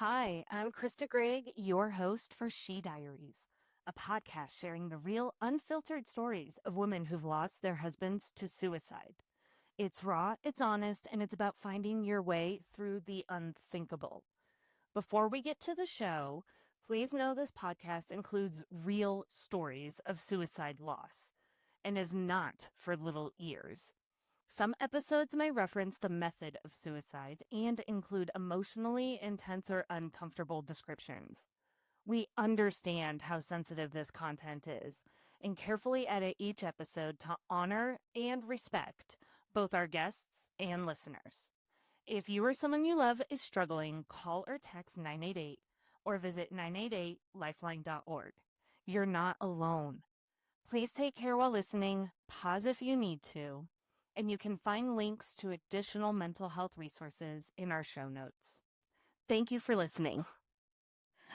Hi, I'm Krista Gregg, your host for She Diaries, a podcast sharing the real, unfiltered stories of women who've lost their husbands to suicide. It's raw, it's honest, and it's about finding your way through the unthinkable. Before we get to the show, please know this podcast includes real stories of suicide loss and is not for little ears. Some episodes may reference the method of suicide and include emotionally intense or uncomfortable descriptions. We understand how sensitive this content is and carefully edit each episode to honor and respect both our guests and listeners. If you or someone you love is struggling, call or text 988 or visit 988lifeline.org. You're not alone. Please take care while listening, pause if you need to, and you can find links to additional mental health resources in our show notes. Thank you for listening.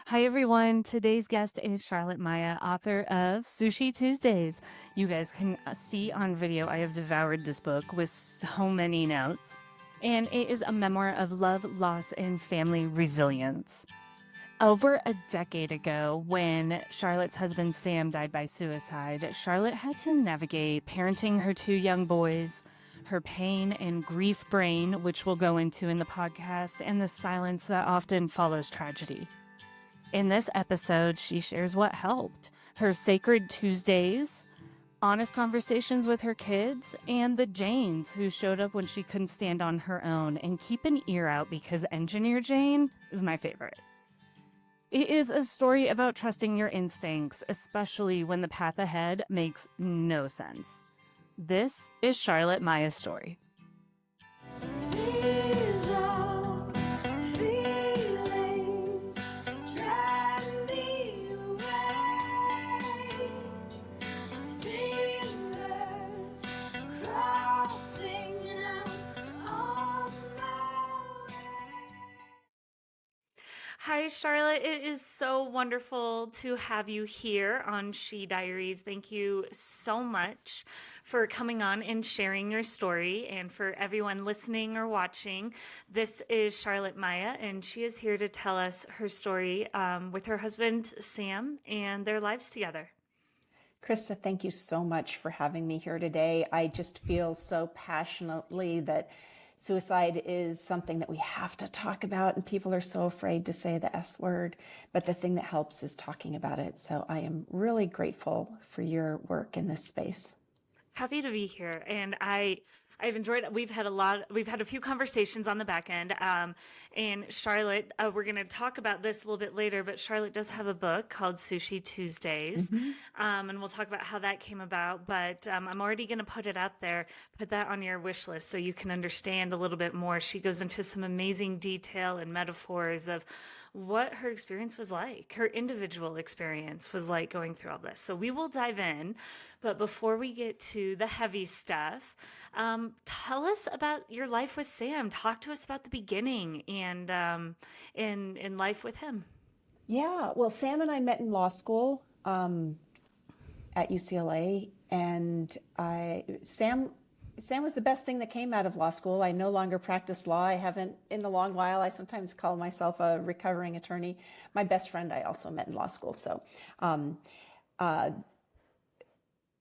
Hi, everyone. Today's guest is Charlotte Maya, author of Sushi Tuesdays. You guys can see on video, I have devoured this book with so many notes. And it is a memoir of love, loss, and family resilience. Over a decade ago, when Charlotte's husband Sam died by suicide, Charlotte had to navigate parenting her two young boys, her pain and grief brain, which we'll go into in the podcast, and the silence that often follows tragedy. In this episode, she shares what helped, her sacred Tuesdays, honest conversations with her kids, and the Janes who showed up when she couldn't stand on her own. And keep an ear out because Engineer Jane is my favorite. It is a story about trusting your instincts, especially when the path ahead makes no sense. This is Charlotte Maya's story. These are feelings drag me away. Fingers crossing out on my way. Hi, Charlotte. It is so wonderful to have you here on She Diaries. Thank you so much for coming on and sharing your story. And for everyone listening or watching, this is Charlotte Maya, and she is here to tell us her story with her husband, Sam, and their lives together. Krista, thank you so much for having me here today. I just feel so passionately that suicide is something that we have to talk about, and people are so afraid to say the S word, but the thing that helps is talking about it. So I am really grateful for your work in this space. Happy to be here, and I've enjoyed. We've had a few conversations on the back end, and Charlotte, we're going to talk about this a little bit later, but Charlotte does have a book called Sushi Tuesdays, and we'll talk about how that came about. But I'm already going to put it out there, put that on your wish list so you can understand a little bit more. She goes into some amazing detail and metaphors of what her experience was like, her individual experience was like going through all this. So we will dive in, but before we get to the heavy stuff, tell us about your life with Sam. Talk to us about the beginning and in life with him. Yeah, well, Sam and I met in law school at UCLA, and Sam was the best thing that came out of law school. I no longer practice law. I haven't in a long while. I sometimes call myself a recovering attorney. My best friend I also met in law school. So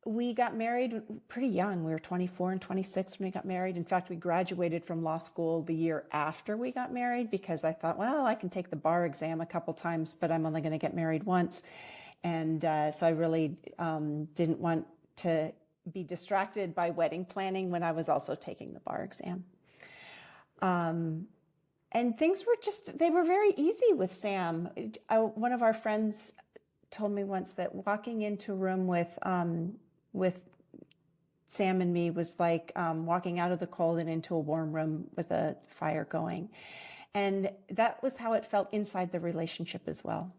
we got married pretty young. We were 24 and 26 when we got married. In fact, we graduated from law school the year after we got married because I thought, well, I can take the bar exam a couple times, but I'm only going to get married once. And so I really didn't want to be distracted by wedding planning when I was also taking the bar exam. And things were they were very easy with Sam. One of our friends told me once that walking into a room with Sam and me was like walking out of the cold and into a warm room with a fire going. And that was how it felt inside the relationship as well.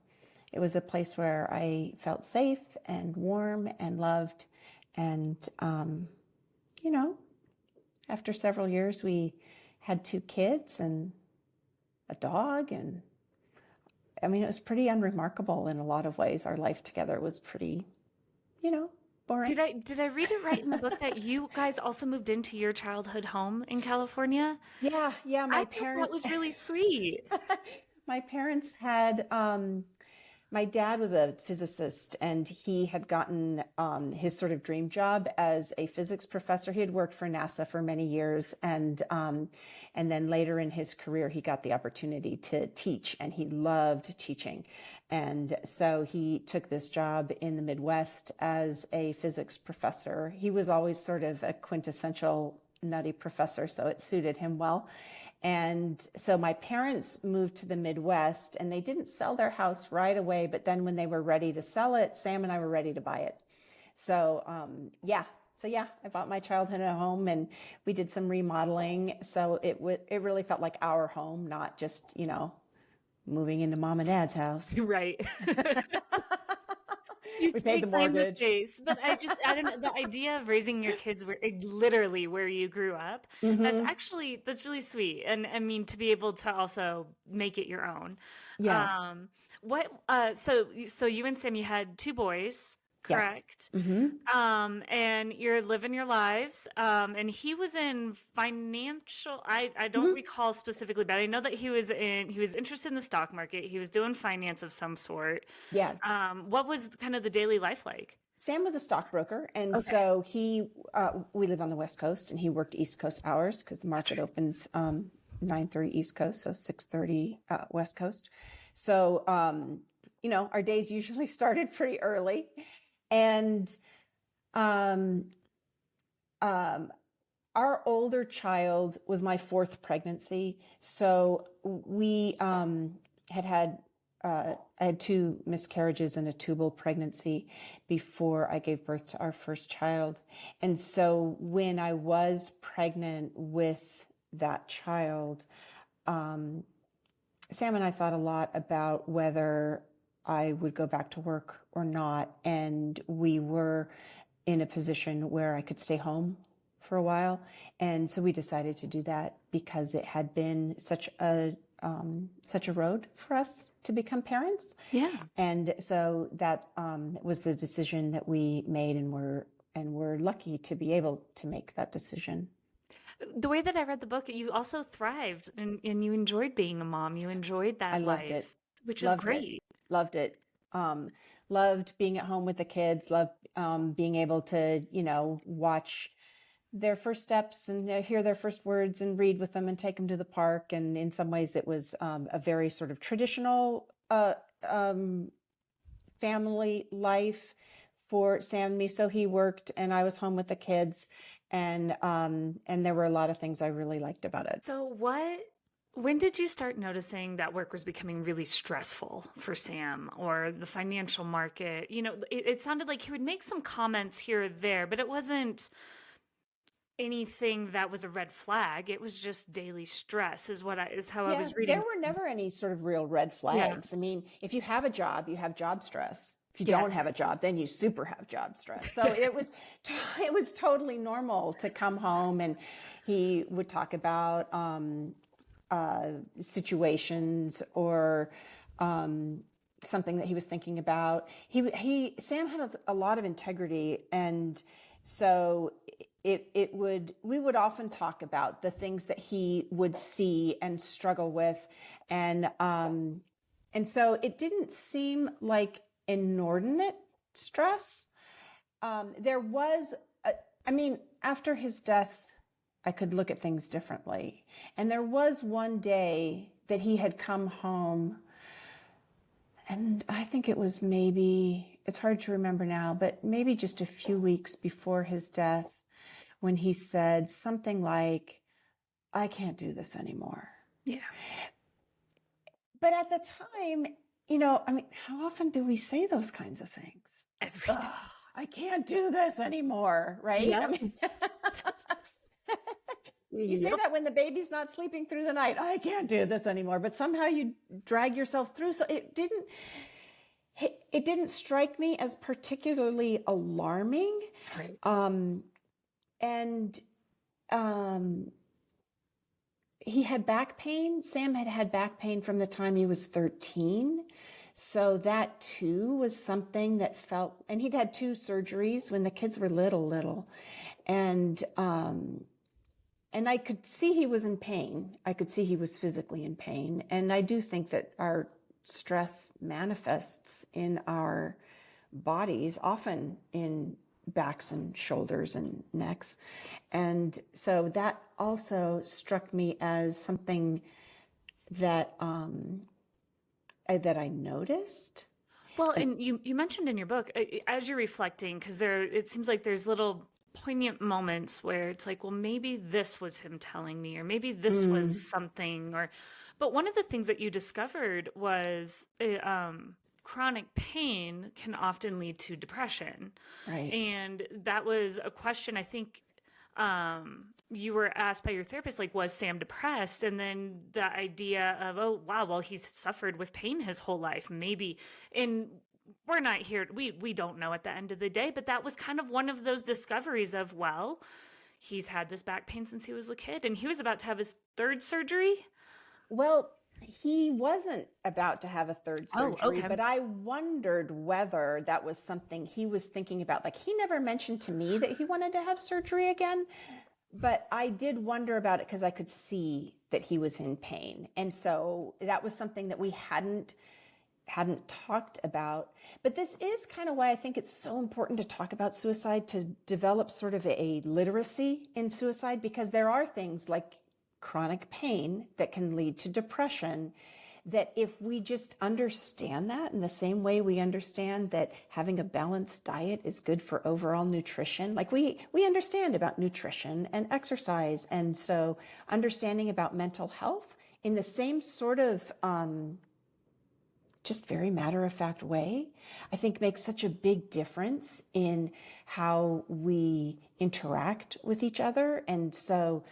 It was a place where I felt safe and warm and loved. And, after several years, we had 2 kids and a dog. And I mean, it was pretty unremarkable in a lot of ways. Our life together was pretty, boring. Did I read it right in the book that you guys also moved into your childhood home in California? Yeah. My I thought parents. that was really sweet. My parents had, my dad was a physicist and he had gotten his sort of dream job as a physics professor. He had worked for NASA for many years, and then later in his career, he got the opportunity to teach, and he loved teaching. And so he took this job in the Midwest as a physics professor. He was always sort of a quintessential nutty professor, so it suited him well. And so my parents moved to the Midwest, and they didn't sell their house right away, but then when they were ready to sell it, Sam and I were ready to buy it. So I bought my childhood a home, and we did some remodeling. So it really felt like our home, not just, moving into mom and dad's house. Right. We paid the mortgage. Space, but I don't know, the idea of raising your kids literally where you grew up, that's really sweet. And I mean, to be able to also make it your own. Yeah. So you and Sam, you had two boys, correct? Yeah. And you're living your lives. And he was in financial, I don't recall specifically, but I know that he was interested in the stock market. He was doing finance of some sort. Yeah. What was kind of the daily life like? Sam was a stockbroker, and so we live on the West Coast, and he worked East Coast hours because the market opens 9:30 East Coast, so 6:30 West Coast. So, our days usually started pretty early, and our older child was my fourth pregnancy, so we I had two miscarriages and a tubal pregnancy before I gave birth to our first child. And so when I was pregnant with that child, Sam and I thought a lot about whether I would go back to work or not. And we were in a position where I could stay home for a while. And so we decided to do that because it had been such a road for us to become parents. Yeah. And so that was the decision that we made, and we're lucky to be able to make that decision. The way that I read the book, you also thrived and you enjoyed being a mom. You enjoyed that life. Loved it. Which is great. Loved it. Loved being at home with the kids, loved being able to, watch their first steps and hear their first words and read with them and take them to the park. And in some ways it was a very sort of traditional family life for Sam and me. So he worked and I was home with the kids, and there were a lot of things I really liked about it. So when did you start noticing that work was becoming really stressful for Sam, or the financial market? It sounded like he would make some comments here or there, but it wasn't anything that was a red flag. It was just daily stress is how I was reading. There were never any sort of real red flags. Yeah. I mean, if you have a job, you have job stress. If you don't have a job, then you super have job stress. So it was totally normal to come home, and he would talk about situations or something that he was thinking about. Sam had a lot of integrity, and so we would often talk about the things that he would see and struggle with, and so it didn't seem like inordinate stress. There was, after his death, I could look at things differently. And there was one day that he had come home, and I think it was it's hard to remember now, but maybe just a few weeks before his death, when he said something like, "I can't do this anymore." Yeah. But at the time, how often do we say those kinds of things? Every day. I can't do this anymore, right? Yep. You say that when the baby's not sleeping through the night. I can't do this anymore. But somehow you drag yourself through. So it didn't strike me as particularly alarming. Right. He had back pain. Sam had back pain from the time he was 13. So that too was something that and he'd had 2 surgeries when the kids were little. And I could see he was in pain. I could see he was physically in pain. And I do think that our stress manifests in our bodies, often in backs and shoulders and necks. And so that also struck me as something that that I noticed. Well, and you mentioned in your book, as you're reflecting, because it seems like there's little poignant moments where it's like, well, maybe this was him telling me, or maybe this was something, but one of the things that you discovered was chronic pain can often lead to depression. Right. And that was a question I think you were asked by your therapist, like, was Sam depressed? And then the idea of, oh, wow, well, he's suffered with pain his whole life, maybe. And we're not here, we don't know at the end of the day, but that was kind of one of those discoveries of, well, he's had this back pain since he was a kid, and he was about to have his third surgery. Well, he wasn't about to have a third surgery, okay. But I wondered whether that was something he was thinking about. Like, he never mentioned to me that he wanted to have surgery again, but I did wonder about it because I could see that he was in pain. And so that was something that we hadn't talked about. But this is kind of why I think it's so important to talk about suicide, to develop sort of a literacy in suicide, because there are things like chronic pain that can lead to depression, that if we just understand that in the same way we understand that having a balanced diet is good for overall nutrition, like we understand about nutrition and exercise, and so understanding about mental health in the same sort of just very matter-of-fact way, I think makes such a big difference in how we interact with each other. And so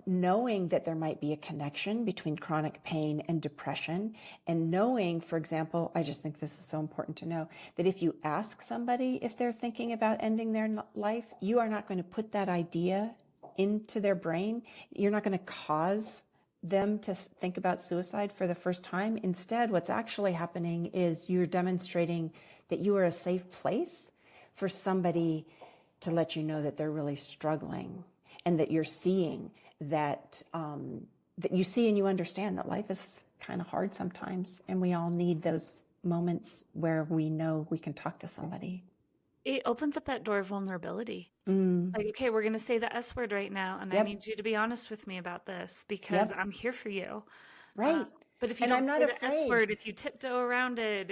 knowing that there might be a connection between chronic pain and depression, and knowing, for example, I just think this is so important to know, that if you ask somebody if they're thinking about ending their life, you are not going to put that idea into their brain. You're not going to cause them to think about suicide for the first time. Instead, what's actually happening is you're demonstrating that you are a safe place for somebody to let you know that they're really struggling, and that you're seeing that you see and you understand that life is kind of hard sometimes, and we all need those moments where we know we can talk to somebody. It opens up that door of vulnerability. Like, okay, we're going to say the S word right now, and I need you to be honest with me about this, because I'm here for you. Right. But if you don't say the S word, if you tiptoe around it,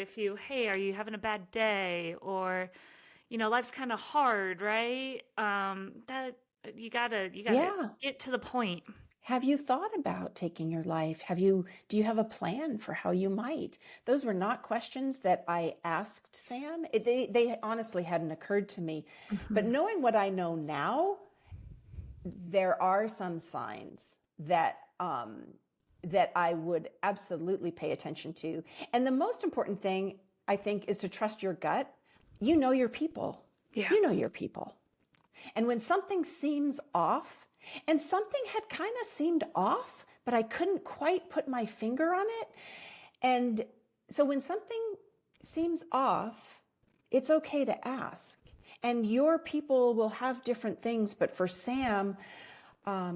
hey, are you having a bad day? Or, life's kind of hard, right? That you gotta get to the point. Have you thought about taking your life? Do you have a plan for how you might? Those were not questions that I asked Sam. They honestly hadn't occurred to me. But knowing what I know now, there are some signs that I would absolutely pay attention to. And the most important thing, I think, is to trust your gut. You know your people. Yeah. You know your people. And when something seems off, and something had kind of seemed off, but I couldn't quite put my finger on it. And so when something seems off, it's okay to ask. And your people will have different things. But for Sam,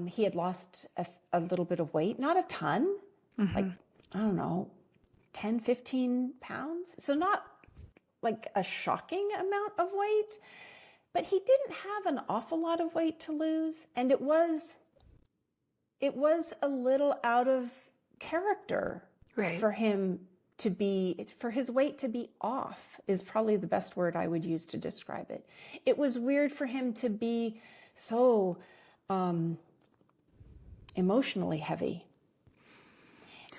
he had lost a little bit of weight, not a ton, like, I don't know, 10, 15 pounds. So not like a shocking amount of weight. But he didn't have an awful lot of weight to lose, and it was a little out of character for him for his weight to be off, is probably the best word I would use to describe it. It was weird for him to be so emotionally heavy.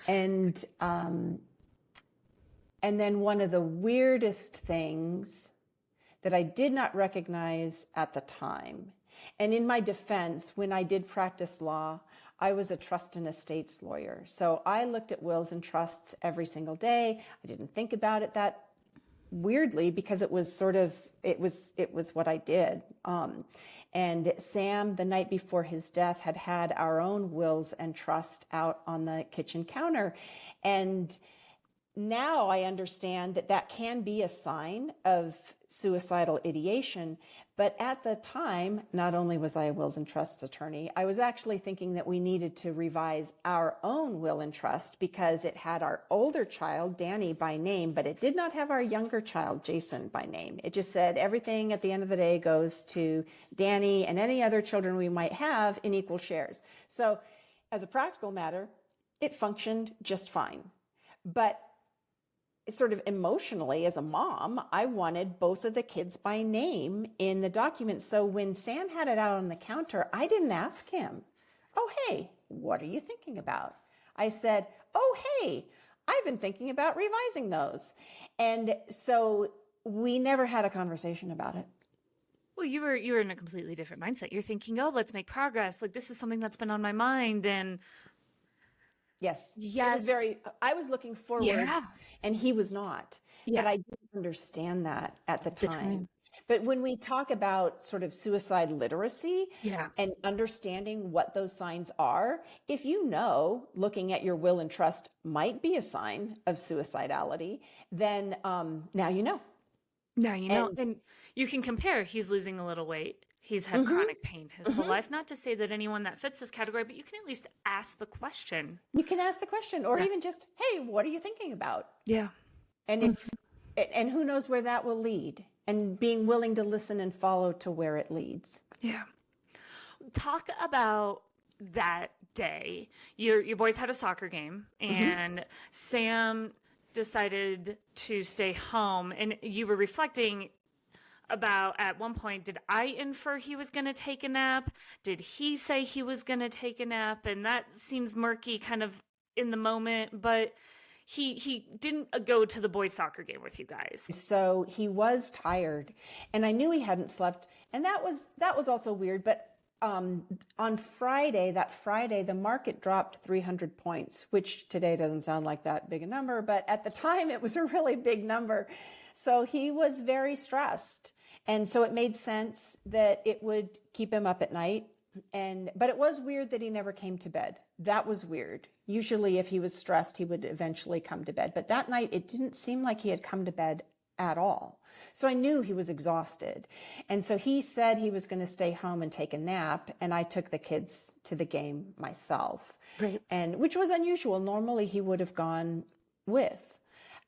And then one of the weirdest things that I did not recognize at the time. And in my defense, when I did practice law, I was a trust and estates lawyer. So I looked at wills and trusts every single day. I didn't think about it that weirdly, because it was what I did. And Sam, the night before his death, had our own wills and trust out on the kitchen counter. And now I understand that that can be a sign of suicidal ideation. But at the time, not only was I a wills and trusts attorney, I was actually thinking that we needed to revise our own will and trust because it had our older child, Danny, by name, but it did not have our younger child, Jason, by name. It just said everything at the end of the day goes to Danny and any other children we might have in equal shares. So as a practical matter, it functioned just fine. But sort of emotionally, as a mom, I wanted both of the kids by name in the document. So when Sam had it out on the counter, I didn't ask him, oh, hey, what are you thinking about? I said, oh, hey, I've been thinking about revising those. And so we never had a conversation about it. Well, you were in a completely different mindset. You're thinking, oh, let's make progress. Like, this is something that's been on my mind. And yes, yes, I was looking forward, yeah, and he was not. yes. But I didn't understand that at the The time. time. But when we talk about sort of suicide literacy Yeah. and understanding what those signs are, if you know looking at your will and trust might be a sign of suicidality, then now you know. Now you know, and you can compare. He's losing a little weight. He's had chronic pain his whole life. Not to say that anyone that fits this category, but you can at least ask the question. You can ask the question, or even just, hey, what are you thinking about? Yeah. And and who knows where that will lead, and being willing to listen and follow to where it leads. Yeah. Talk about that day. Your boys had a soccer game, and Sam decided to stay home, and you were reflecting about, at one point, did I infer he was going to take a nap? Did he say he was going to take a nap? And that seems murky kind of in the moment, but he didn't go to the boys' soccer game with you guys. So he was tired, and I knew he hadn't slept, and that was also weird. But on Friday, the market dropped 300 points, which today doesn't sound like that big a number, but at the time it was a really big number. So he was very stressed. And so it made sense that it would keep him up at night. But it was weird that he never came to bed. That was weird. Usually if he was stressed, he would eventually come to bed. But that night, it didn't seem like he had come to bed at all. So I knew he was exhausted. And so he said he was going to stay home and take a nap. And I took the kids to the game myself. Great. And which was unusual. Normally he would have gone with.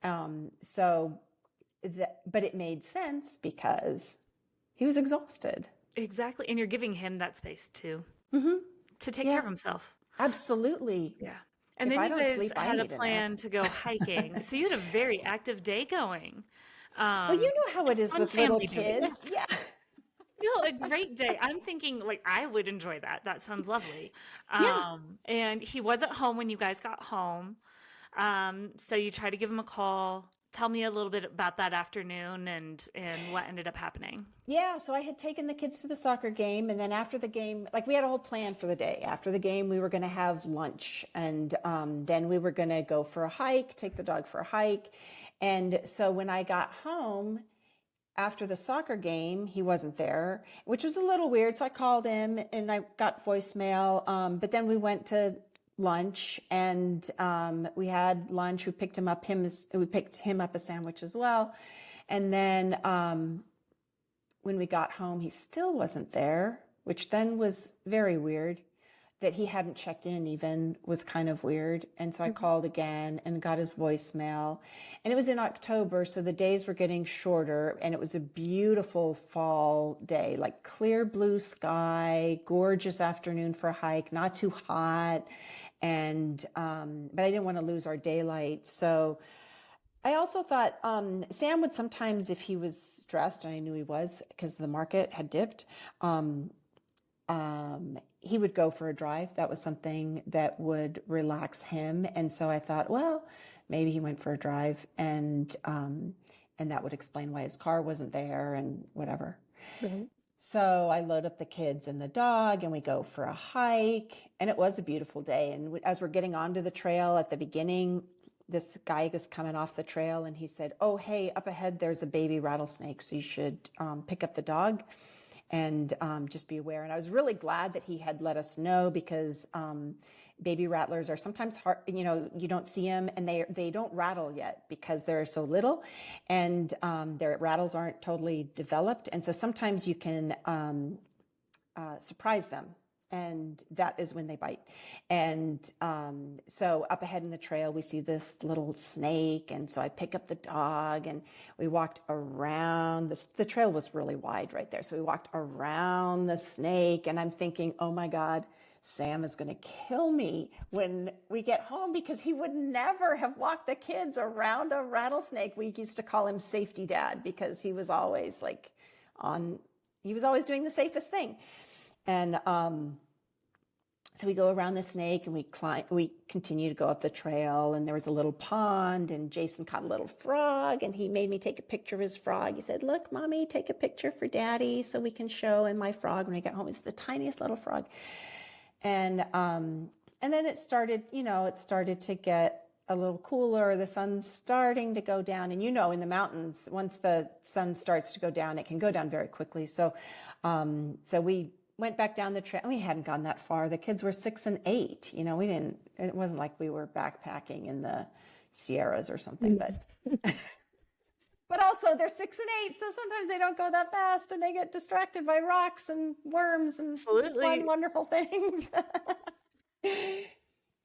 But it made sense because he was exhausted. Exactly. And you're giving him that space too, to take Yeah. care of himself. Absolutely. Yeah. And If then I you don't guys sleep, I had a need a nap. plan to go hiking. So you had a very active day going. Well, you know how it is fun with little family day. kids. Yeah. No, a great day. I'm thinking, like, I would enjoy that. That sounds lovely. Yeah. And he wasn't home when you guys got home. So you tried to give him a call. Tell me a little bit about that afternoon and what ended up happening. Yeah, so I had taken the kids to the soccer game, and then after the game, like, we had a whole plan for the day. After the game, we were going to have lunch, and then we were going to go for a hike, take the dog for a hike. And so when I got home after the soccer game, he wasn't there, which was a little weird. So I called him and I got voicemail. But then we went to lunch, and we had lunch. We picked him up a sandwich as well. And then when we got home, he still wasn't there, which then was very weird. That he hadn't checked in even was kind of weird. And so I called again and got his voicemail. And it was in October, so the days were getting shorter, and it was a beautiful fall day, like clear blue sky, gorgeous afternoon for a hike, not too hot. And but I didn't want to lose our daylight. So I also thought Sam would sometimes, if he was stressed, and I knew he was because the market had dipped, he would go for a drive. That was something that would relax him. And so I thought, well, maybe he went for a drive, and that would explain why his car wasn't there and whatever. Right. So I load up the kids and the dog, and we go for a hike, and it was a beautiful day. And as we're getting onto the trail at the beginning, this guy was coming off the trail, and he said, oh, hey, up ahead, there's a baby rattlesnake. So you should pick up the dog and just be aware. And I was really glad that he had let us know, because baby rattlers are sometimes hard, you don't see them, and they don't rattle yet because they're so little, and their rattles aren't totally developed. And so sometimes you can surprise them, and that is when they bite. And so up ahead in the trail, we see this little snake, and so I pick up the dog, and we walked around this. The trail was really wide right there, so we walked around the snake, and I'm thinking, oh my God, Sam is going to kill me when we get home, because he would never have walked the kids around a rattlesnake. We used to call him Safety Dad, because he was always doing the safest thing. And so we go around the snake, and we continue to go up the trail, and there was a little pond, and Jason caught a little frog, and he made me take a picture of his frog. He said, look, Mommy, take a picture for Daddy so we can show him my frog when I get home. It's the tiniest little frog. And then it started to get a little cooler. The sun's starting to go down, and in the mountains, once the sun starts to go down, it can go down very quickly. So we went back down the trail. We hadn't gone that far. The kids were 6 and 8. It wasn't like we were backpacking in the Sierras or something, but also they're 6 and 8. So sometimes they don't go that fast, and they get distracted by rocks and worms and fun, wonderful things.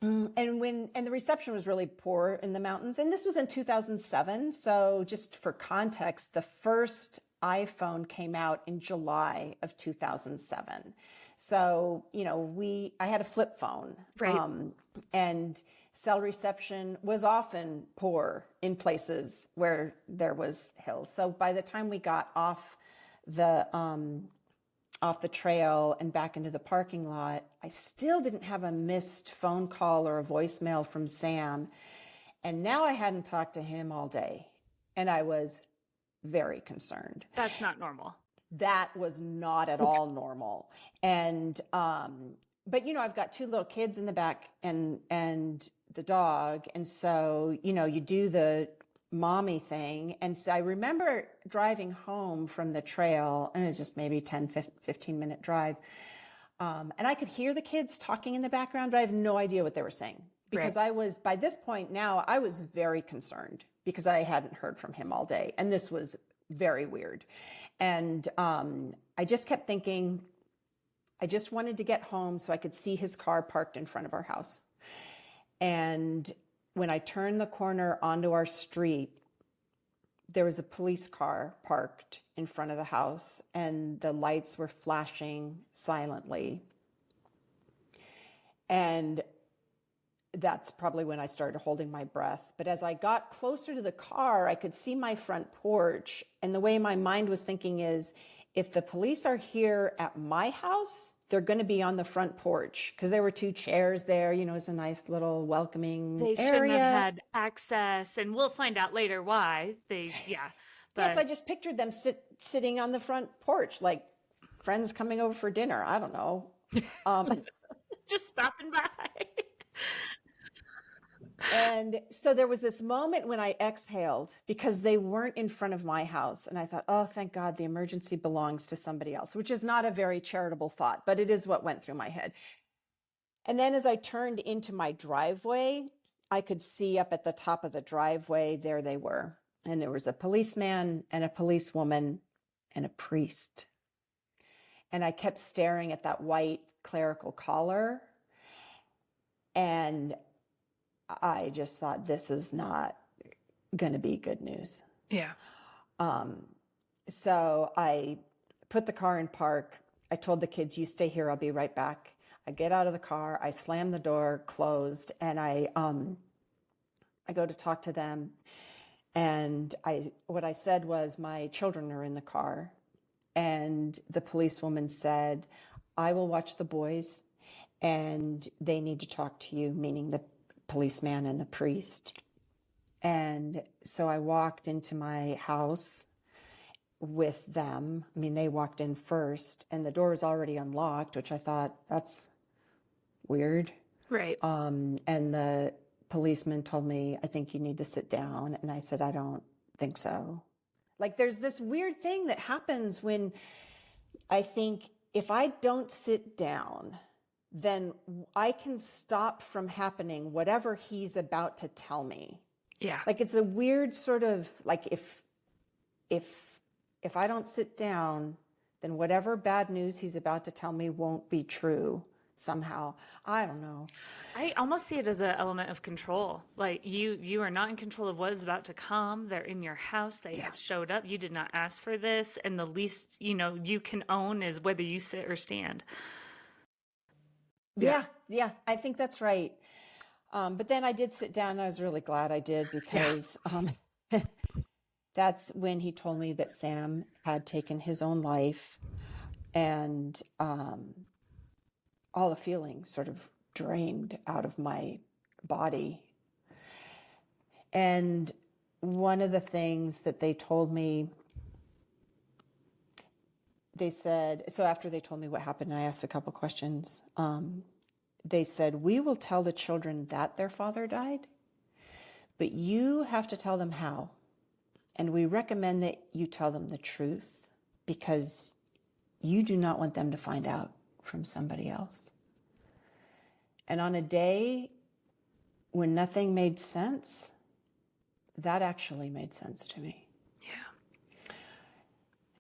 And the reception was really poor in the mountains. And this was in 2007. So just for context, the first iPhone came out in July of 2007. So, I had a flip phone, Right. And cell reception was often poor in places where there was hills. So by the time we got off the trail and back into the parking lot, I still didn't have a missed phone call or a voicemail from Sam. And now I hadn't talked to him all day, and I was very concerned. That's not normal. That was not at all normal. And, but I've got 2 little kids in the back and the dog. And so, you do the mommy thing. And so I remember driving home from the trail, and it's just maybe 10, 15 minute drive. And I could hear the kids talking in the background, but I have no idea what they were saying, because Right. by this point now, I was very concerned, because I hadn't heard from him all day. And this was very weird. And I just kept thinking, I just wanted to get home so I could see his car parked in front of our house. And when I turned the corner onto our street, there was a police car parked in front of the house, and the lights were flashing silently. And that's probably when I started holding my breath. But as I got closer to the car, I could see my front porch. And the way my mind was thinking is, if the police are here at my house, they're going to be on the front porch, because there were 2 chairs there. It's a nice little welcoming They area. shouldn't have had access, and we'll find out later why. But So I just pictured them sitting on the front porch, like friends coming over for dinner. I don't know. just stopping by. And so there was this moment when I exhaled, because they weren't in front of my house. And I thought, oh, thank God, the emergency belongs to somebody else, which is not a very charitable thought, but it is what went through my head. And then as I turned into my driveway, I could see up at the top of the driveway, there they were. And there was a policeman and a policewoman and a priest. And I kept staring at that white clerical collar. And I just thought, this is not going to be good news. Yeah. So I put the car in park. I told the kids, you stay here, I'll be right back. I get out of the car, I slam the door closed, and I go to talk to them. And what I said was, my children are in the car. And the policewoman said, I will watch the boys, and they need to talk to you, meaning the policeman and the priest. And so I walked into my house with them. I mean, they walked in first, and the door was already unlocked, which I thought, that's weird. Right. And the policeman told me, I think you need to sit down. And I said, I don't think so. Like, there's this weird thing that happens when I think, if I don't sit down, then I can stop from happening whatever he's about to tell me. Yeah. Like it's a weird sort of like if I don't sit down, then whatever bad news he's about to tell me won't be true somehow. I don't know. I almost see it as an element of control. Like you are not in control of what is about to come. They're in your house. They have showed up. You did not ask for this. And the least, you can own is whether you sit or stand. Yeah, I think that's right. But then I did sit down and I was really glad I did because that's when he told me that Sam had taken his own life and all the feeling sort of drained out of my body. And one of the things that they told me, they said, so after they told me what happened, I asked a couple questions. They said, we will tell the children that their father died, but you have to tell them how. And we recommend that you tell them the truth because you do not want them to find out from somebody else. And on a day when nothing made sense, that actually made sense to me. Yeah.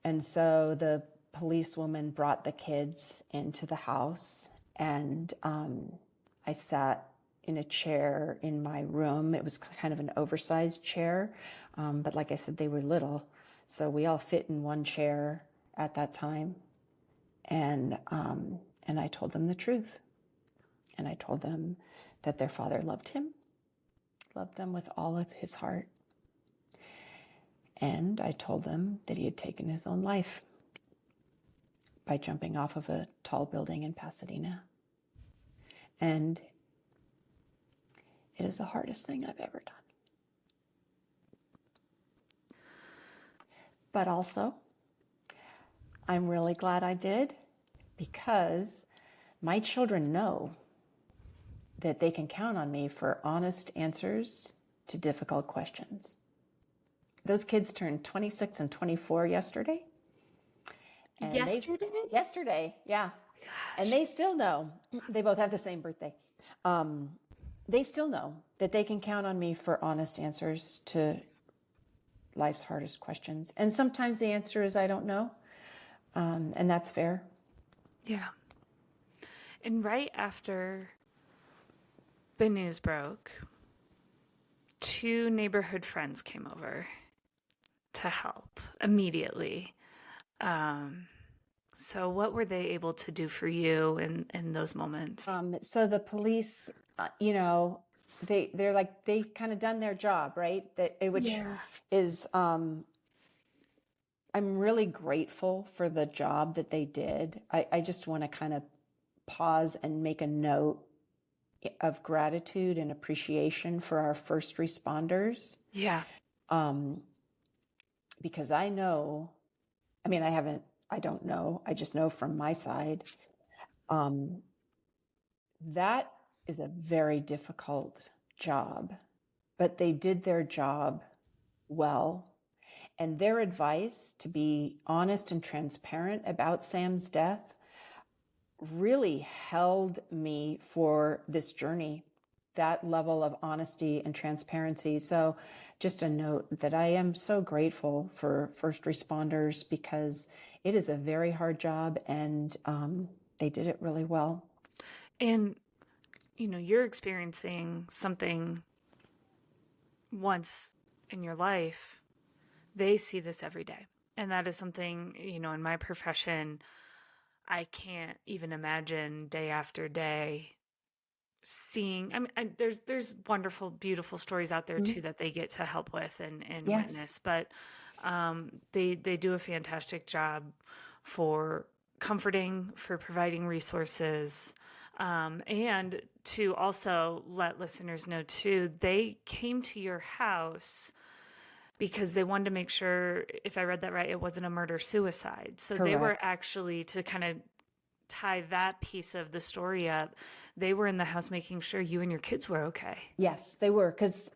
And so the policewoman brought the kids into the house, and I sat in a chair in my room. It was kind of an oversized chair, but like I said, they were little, so we all fit in one chair at that time. And I told them the truth, and I told them that their father loved them with all of his heart. And I told them that he had taken his own life by jumping off of a tall building in Pasadena. And it is the hardest thing I've ever done. But also, I'm really glad I did because my children know that they can count on me for honest answers to difficult questions. Those kids turned 26 and 24 yesterday. And yesterday, yeah. And they still know, they both have the same birthday. They still know that they can count on me for honest answers to life's hardest questions. And sometimes the answer is I don't know. And that's fair. Yeah. And right after the news broke, 2 neighborhood friends came over to help immediately. So what were they able to do for you in those moments? So the police, they're like, they've kind of done their job, right? Which is, I'm really grateful for the job that they did. I just want to kind of pause and make a note of gratitude and appreciation for our first responders. Yeah. Because I know, I don't know, I just know from my side, that is a very difficult job, but they did their job well. And their advice to be honest and transparent about Sam's death really held me for this journey, that level of honesty and transparency. So just a note that I am so grateful for first responders because it is a very hard job and they did it really well. And, you're experiencing something once in your life. They see this every day. And that is something, in my profession, I can't even imagine day after day seeing. There's wonderful, beautiful stories out there too that they get to help with and witness, but they do a fantastic job for comforting, for providing resources, and to also let listeners know too, they came to your house because they wanted to make sure, if I read that right, it wasn't a murder-suicide. So Correct. They were actually, to kind of tie that piece of the story up, they were in the house making sure you and your kids were okay. Yes, they were, because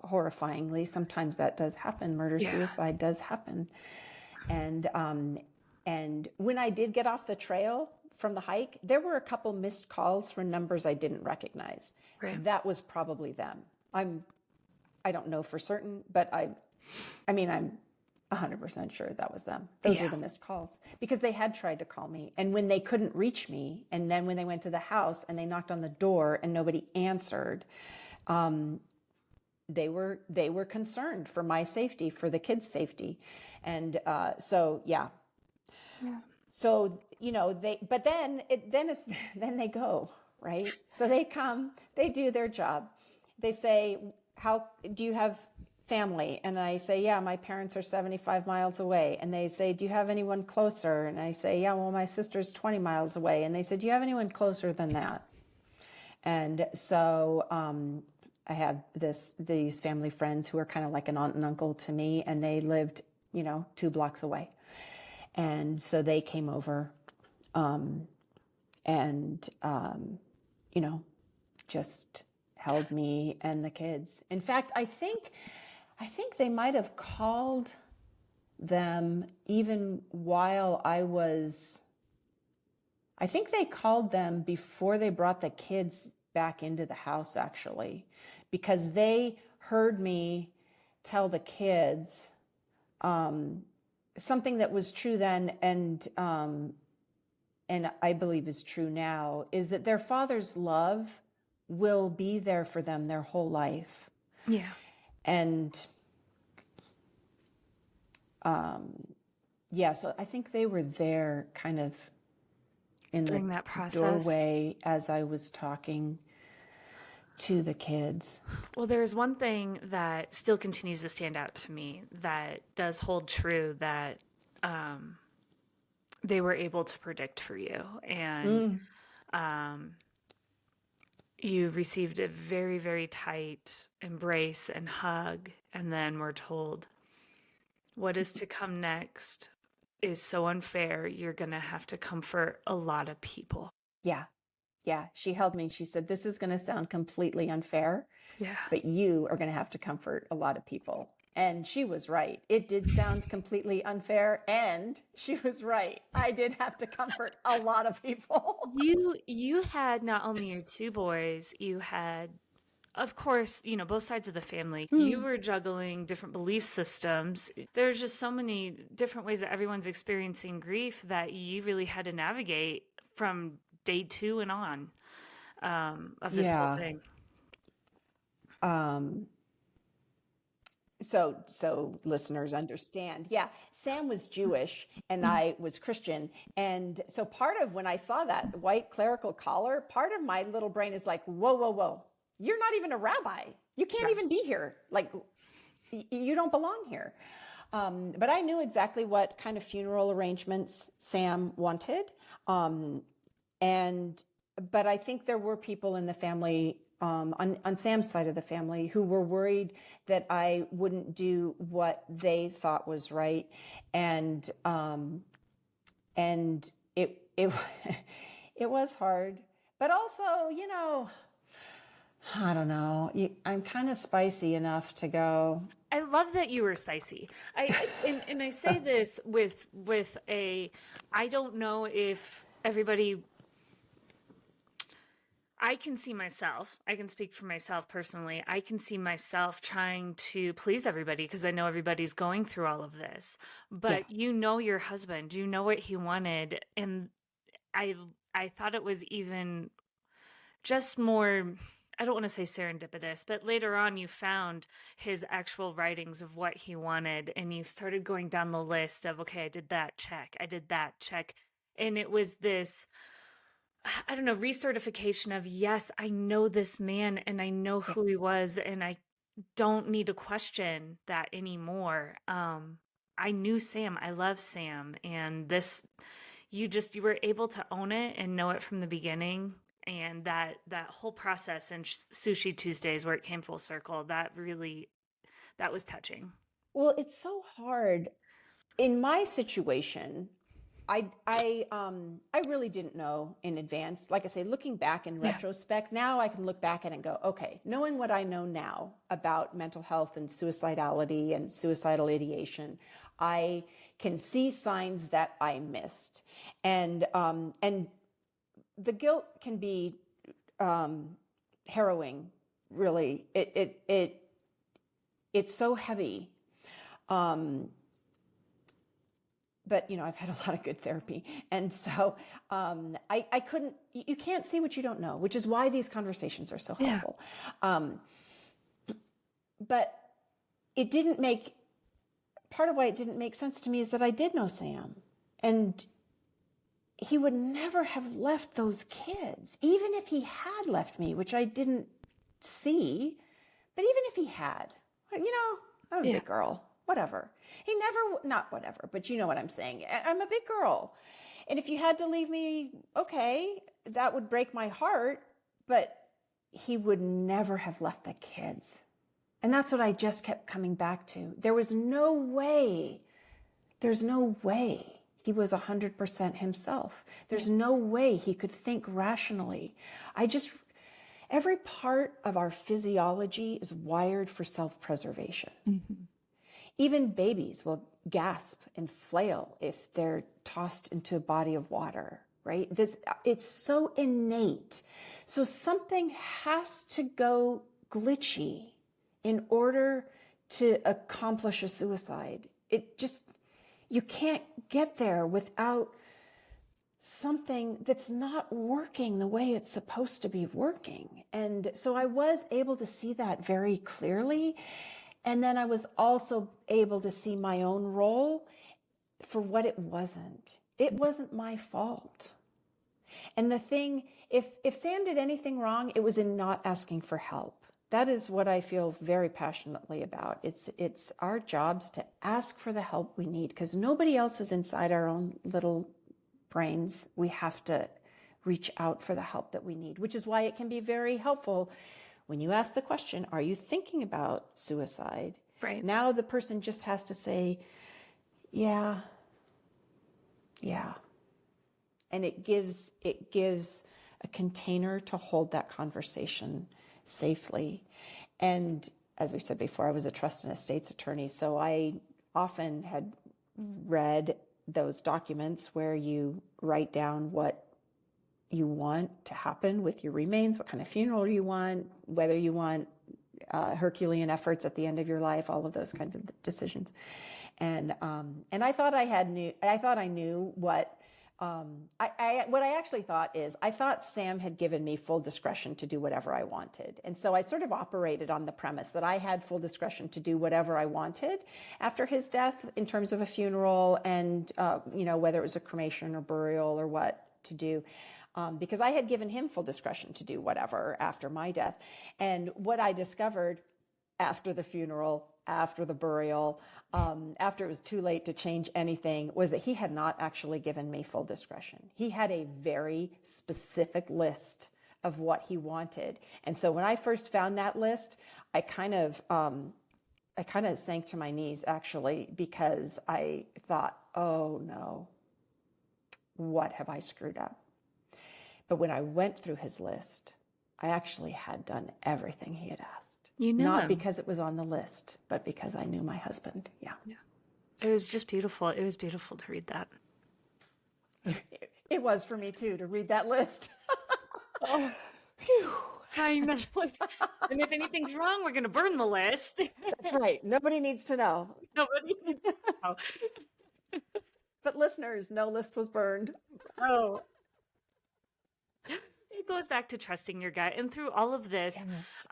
horrifyingly, sometimes that does happen. Murder-suicide does happen. And when I did get off the trail from the hike, there were a couple missed calls from numbers I didn't recognize. Right. That was probably them. I don't know for certain, but I'm 100% sure that was them. Those were the missed calls because they had tried to call me. And when they couldn't reach me, and then when they went to the house and they knocked on the door and nobody answered, they were concerned for my safety, for the kids' safety. And so then they go, right? So they come, they do their job. They say, how do you have family? And I say, yeah, my parents are 75 miles away. And they say, do you have anyone closer? And I say, yeah, well, my sister's 20 miles away. And they said, do you have anyone closer than that? And so I have these family friends who are kind of like an aunt and uncle to me, and they lived, 2 blocks away. And so they came over and just held me and the kids. In fact, I think they might have called them even while I think they called them before they brought the kids back into the house, actually, because they heard me tell the kids something that was true then and I believe is true now, is that their father's love will be there for them their whole life. Yeah. And so I think they were there kind of in During the that process. doorway as I was talking to the kids. Well, there's one thing that still continues to stand out to me that does hold true, that they were able to predict for you. And you received a very, very tight embrace and hug. And then we're told, what is to come next is so unfair. You're going to have to comfort a lot of people. Yeah. She held me. She said, this is going to sound completely unfair, Yeah. but you are going to have to comfort a lot of people. And she was right. It did sound completely unfair, and she was right. I did have to comfort a lot of people. You had not only your 2 boys, you had, of course, both sides of the family. You were juggling different belief systems. There's just so many different ways that everyone's experiencing grief that you really had to navigate from day 2 and on of this whole thing. So listeners understand. Yeah, Sam was Jewish and I was Christian. And so part of when I saw that white clerical collar, part of my little brain is like, whoa. You're not even a rabbi. You can't even be here. Like, you don't belong here. But I knew exactly what kind of funeral arrangements Sam wanted. But I think there were people in the family, on Sam's side of the family, who were worried that I wouldn't do what they thought was right. And it it was hard, but also, I don't know. I'm kind of spicy enough to go. I love that you were spicy. And I say this with I don't know if everybody. I can see myself. I can speak for myself personally. I can see myself trying to please everybody because I know everybody's going through all of this. But your husband. You know what he wanted, and I thought it was even just more. I don't want to say serendipitous, but later on you found his actual writings of what he wanted, and you started going down the list of, okay, I did that check. And it was this, I don't know, recertification of, yes, I know this man and I know who he was, and I don't need to question that anymore. I knew Sam. I love Sam. And you were able to own it and know it from the beginning. And that whole process and Sushi Tuesdays, where it came full circle, that was touching. Well, it's so hard. In my situation, I really didn't know in advance. Like I say, looking back in retrospect, now I can look back at it and go, okay, knowing what I know now about mental health and suicidality and suicidal ideation, I can see signs that I missed. And the guilt can be harrowing, really. It's so heavy. But, I've had a lot of good therapy. And so I couldn't, you can't see what you don't know, which is why these conversations are so helpful. But it didn't make, part of why it didn't make sense to me is that I did know Sam. And he would never have left those kids, even if he had left me, which I didn't see. But even if he had, I'm a big girl, whatever. He never, not whatever, but you know what I'm saying. I'm a big girl. And if you had to leave me, okay, that would break my heart, but he would never have left the kids. And that's what I just kept coming back to. There was no way, there's no way he was 100% himself. There's no way he could think rationally. Every part of our physiology is wired for self-preservation. Mm-hmm. Even babies will gasp and flail if they're tossed into a body of water, right? It's so innate. So something has to go glitchy in order to accomplish a suicide. You can't get there without something that's not working the way it's supposed to be working. And so I was able to see that very clearly. And then I was also able to see my own role for what it wasn't. It wasn't my fault. And the thing, if Sam did anything wrong, it was in not asking for help. That is what I feel very passionately about. It's our jobs to ask for the help we need, because nobody else is inside our own little brains. We have to reach out for the help that we need, which is why it can be very helpful when you ask the question, are you thinking about suicide? Right. Now the person just has to say, yeah. And it gives a container to hold that conversation safely. And as we said before, I was a trust and estates attorney, so I often had read those documents where you write down what you want to happen with your remains, what kind of funeral you want, whether you want Herculean efforts at the end of your life, all of those kinds of decisions. And I thought I knew what. What I actually thought is, I thought Sam had given me full discretion to do whatever I wanted. And so I sort of operated on the premise that I had full discretion to do whatever I wanted after his death in terms of a funeral and, whether it was a cremation or burial or what to do. Because I had given him full discretion to do whatever after my death. And what I discovered after the funeral, after the burial, after it was too late to change anything, was that he had not actually given me full discretion. He had a very specific list of what he wanted. And so when I first found that list, I kind of sank to my knees, actually, because I thought, oh no, what have I screwed up? But when I went through his list, I actually had done everything he had asked. You knew Not him. because it was on the list, but because I knew my husband. Yeah. It was just beautiful. It was beautiful to read that. It was for me too, to read that list. Oh, Phew. I know. And if anything's wrong, we're going to burn the list. That's right. Nobody needs to know. Nobody needs to know. But listeners, no list was burned. Oh. It goes back to trusting your gut. And through all of this, Yes.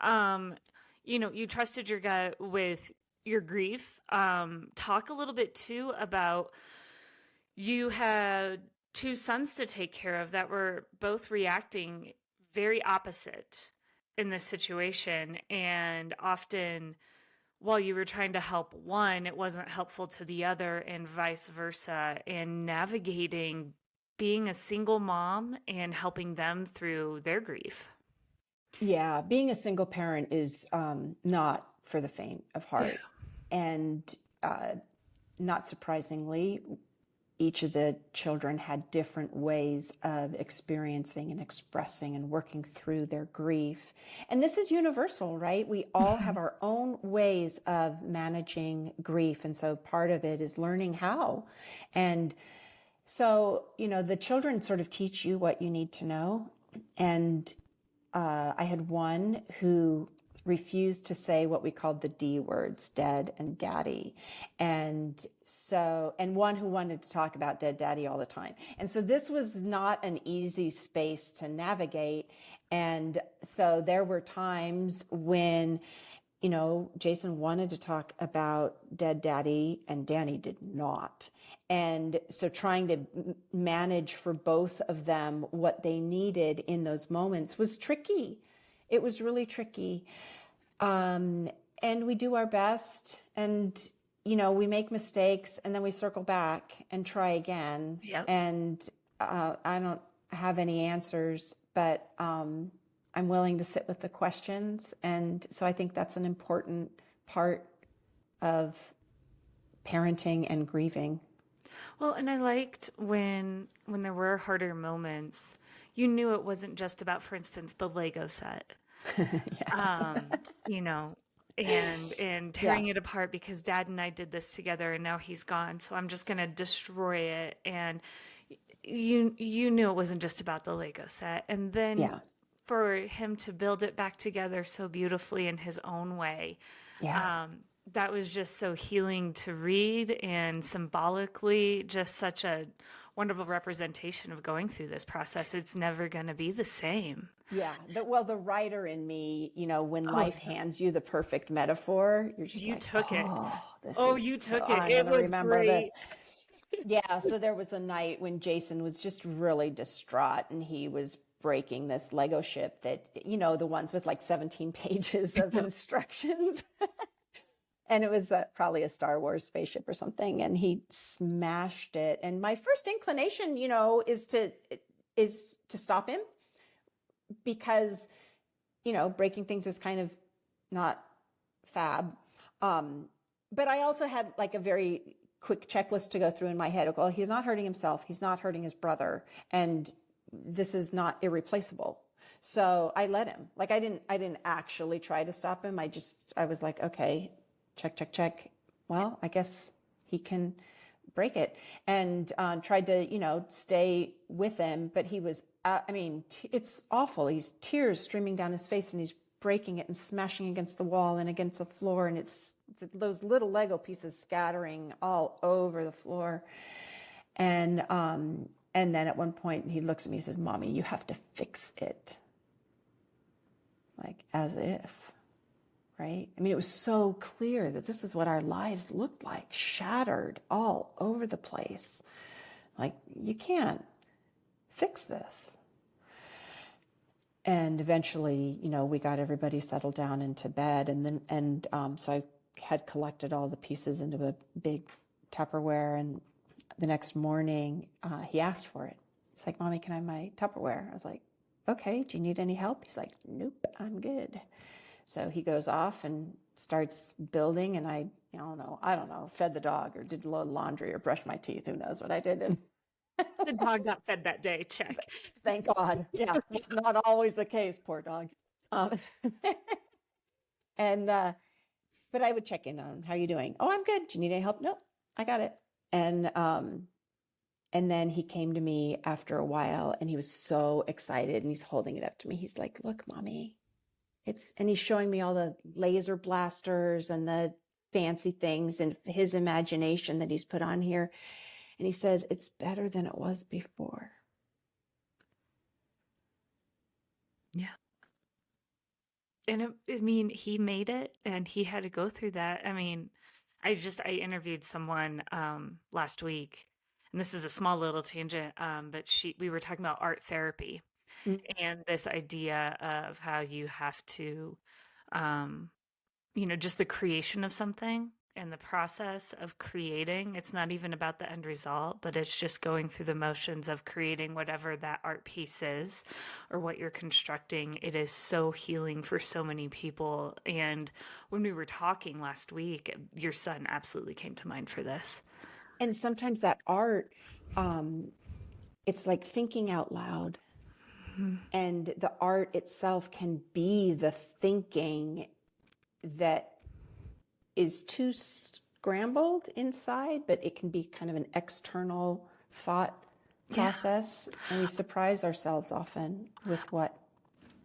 You trusted your gut with your grief. Talk a little bit too about, you had two sons to take care of that were both reacting very opposite in this situation. And often while you were trying to help one, it wasn't helpful to the other, and vice versa, and navigating being a single mom and helping them through their grief. Yeah, being a single parent is not for the faint of heart. Yeah. And not surprisingly, each of the children had different ways of experiencing and expressing and working through their grief. And this is universal, right? We all have our own ways of managing grief. And so part of it is learning how. And So, the children sort of teach you what you need to know. And I had one who refused to say what we called the D words, dead and daddy. And one who wanted to talk about dead daddy all the time. And so this was not an easy space to navigate. And so there were times when, Jason wanted to talk about dead daddy and Danny did not. And so trying to manage for both of them what they needed in those moments was tricky. It was really tricky. And we do our best and, we make mistakes and then we circle back and try again. Yep. And I don't have any answers, but I'm willing to sit with the questions. And so I think that's an important part of parenting and grieving. Well, and I liked when there were harder moments, you knew it wasn't just about, for instance, the Lego set. And tearing it apart because Dad and I did this together and now he's gone, so I'm just going to destroy it. And you knew it wasn't just about the Lego set. And then for him to build it back together so beautifully in his own way. Yeah. That was just so healing to read and symbolically just such a wonderful representation of going through this process. It's never going to be the same. Yeah. The writer in me, when life hands you the perfect metaphor, you're just you like, took it. You took it. It was remember great. This. Yeah. So there was a night when Jason was just really distraught and he was breaking this Lego ship that, the ones with like 17 pages of instructions. And it was probably a Star Wars spaceship or something. And he smashed it. And my first inclination, is to stop him because, breaking things is kind of not fab. But I also had like a very quick checklist to go through in my head. Well, he's not hurting himself. He's not hurting his brother. And this is not irreplaceable. So I let him. Like I didn't actually try to stop him. I was like, okay, check. Well, I guess he can break it. And tried to, stay with him. But he was, it's awful. He's tears streaming down his face and he's breaking it and smashing against the wall and against the floor. And it's those little Lego pieces scattering all over the floor. And then at one point he looks at me and says, Mommy, you have to fix it. Like as if, right? It was so clear that this is what our lives looked like, shattered all over the place. Like you can't fix this. And eventually, we got everybody settled down into bed. So I had collected all the pieces into a big Tupperware. And the next morning, he asked for it. He's like, Mommy, can I have my Tupperware? I was like, okay, do you need any help? He's like, nope, I'm good. So he goes off and starts building. And I don't know, fed the dog or did a load of laundry or brushed my teeth. Who knows what I did. And the dog got fed that day. Check. Thank God. Yeah, it's not always the case. Poor dog. But I would check in on him. How are you doing? Oh, I'm good. Do you need any help? Nope, I got it. And then he came to me after a while and he was so excited and he's holding it up to me. He's like, look, Mommy, and he's showing me all the laser blasters and the fancy things and his imagination that he's put on here. And he says, it's better than it was before. Yeah. And he made it and he had to go through that. I interviewed someone last week, and this is a small little tangent, but we were talking about art therapy and this idea of how you have to, just the creation of something and the process of creating. It's not even about the end result, but it's just going through the motions of creating whatever that art piece is or what you're constructing. It is so healing for so many people. And when we were talking last week, your son absolutely came to mind for this. And sometimes that art, it's like thinking out loud. Mm-hmm. And the art itself can be the thinking that is too scrambled inside, but it can be kind of an external thought Yeah. process, and we surprise ourselves often with what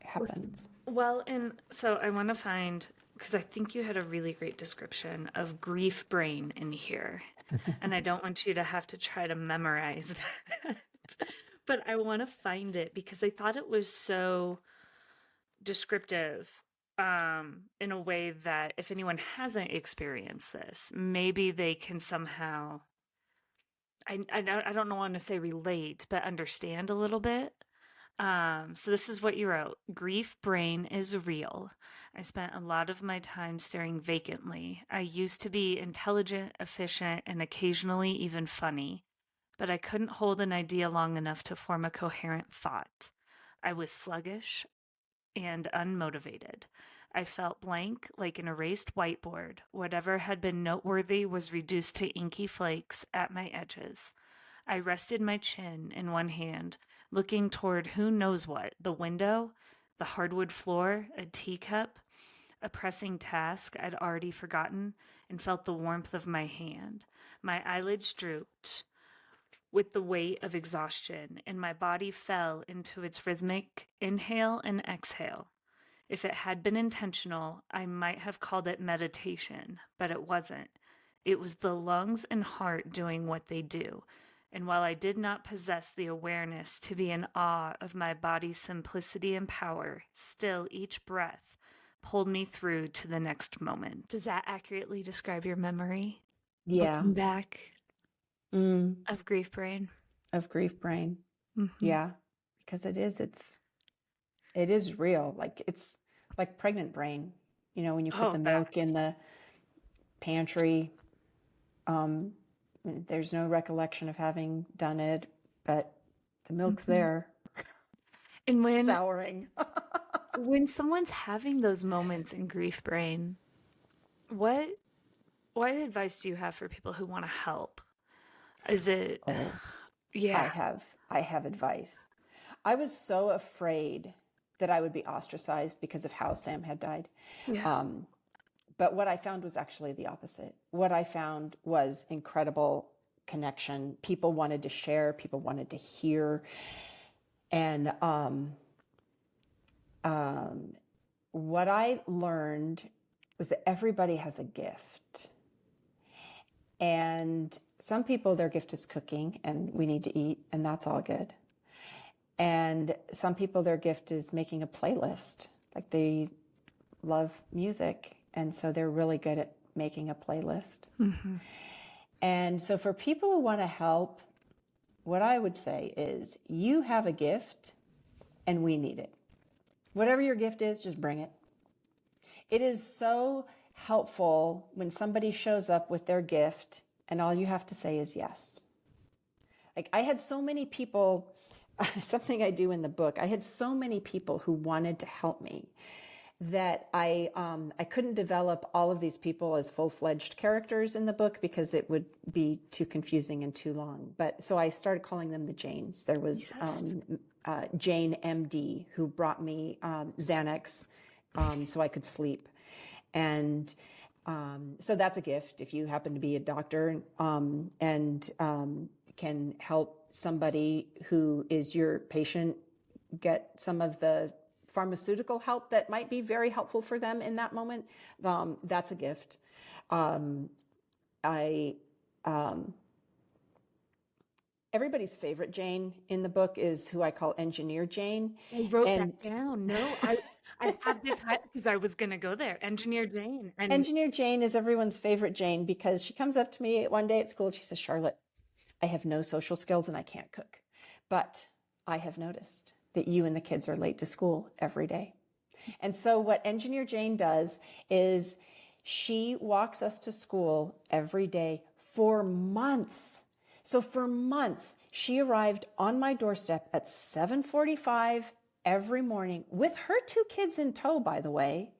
happens. Well, and so I want to find, because I think you had a really great description of grief brain in here. And I don't want you to have to try to memorize that. But I want to find it because I thought it was so descriptive, in a way that if anyone hasn't experienced this, maybe they can somehow, I don't want to say relate, but understand a little bit. So this is what you wrote. Grief brain is real. I spent a lot of my time staring vacantly. I used to be intelligent, efficient, and occasionally even funny, but I couldn't hold an idea long enough to form a coherent thought. I was sluggish and unmotivated. I felt blank, like an erased whiteboard. Whatever had been noteworthy was reduced to inky flakes at my edges. I rested my chin in one hand, looking toward who knows what, the window, the hardwood floor, a teacup, a pressing task I'd already forgotten, and felt the warmth of my hand. My eyelids drooped with the weight of exhaustion, and my body fell into its rhythmic inhale and exhale. If it had been intentional, I might have called it meditation, but it wasn't. It was the lungs and heart doing what they do. And while I did not possess the awareness to be in awe of my body's simplicity and power, still each breath pulled me through to the next moment. Does that accurately describe your memory? Yeah. Looking back Mm, of grief brain. of grief brain. Mm-hmm. Yeah. Because it is real. Like it's like pregnant brain. You know, when you put the milk in the pantry, there's no recollection of having done it, but the milk's there, And souring. when someone's having those moments in grief brain, what advice do you have for people who want to help? Is it yeah. I have advice. I was so afraid that I would be ostracized because of how Sam had died. Yeah. But what I found was actually the opposite. What I found was incredible connection. People wanted to share, people wanted to hear. And what I learned was that everybody has a gift. And some people, their gift is cooking, and we need to eat, and that's all good. And some people, their gift is making a playlist. Like they love music, and so they're really good at making a playlist. Mm-hmm. And so for people who want to help, what I would say is you have a gift and we need it. Whatever your gift is, just bring it. It is so helpful when somebody shows up with their gift and all you have to say is yes. Like I had so many people, something I do in the book, I had so many people who wanted to help me that I couldn't develop all of these people as full-fledged characters in the book because it would be too confusing and too long. But so I started calling them the Janes. There was Jane MD, who brought me Xanax so I could sleep. And so that's a gift if you happen to be a doctor and can help somebody who is your patient get some of the pharmaceutical help that might be very helpful for them in that moment. That's a gift. Everybody's favorite Jane in the book is who I call Engineer Jane. I wrote that down. No, I had this because I was going to go there. Engineer Jane. And Engineer Jane is everyone's favorite Jane because she comes up to me one day at school and she says, Charlotte, I have no social skills and I can't cook, but I have noticed that you and the kids are late to school every day. And so what Engineer Jane does is she walks us to school every day for months. So for months, she arrived on my doorstep at 7:45 every morning with her two kids in tow, by the way.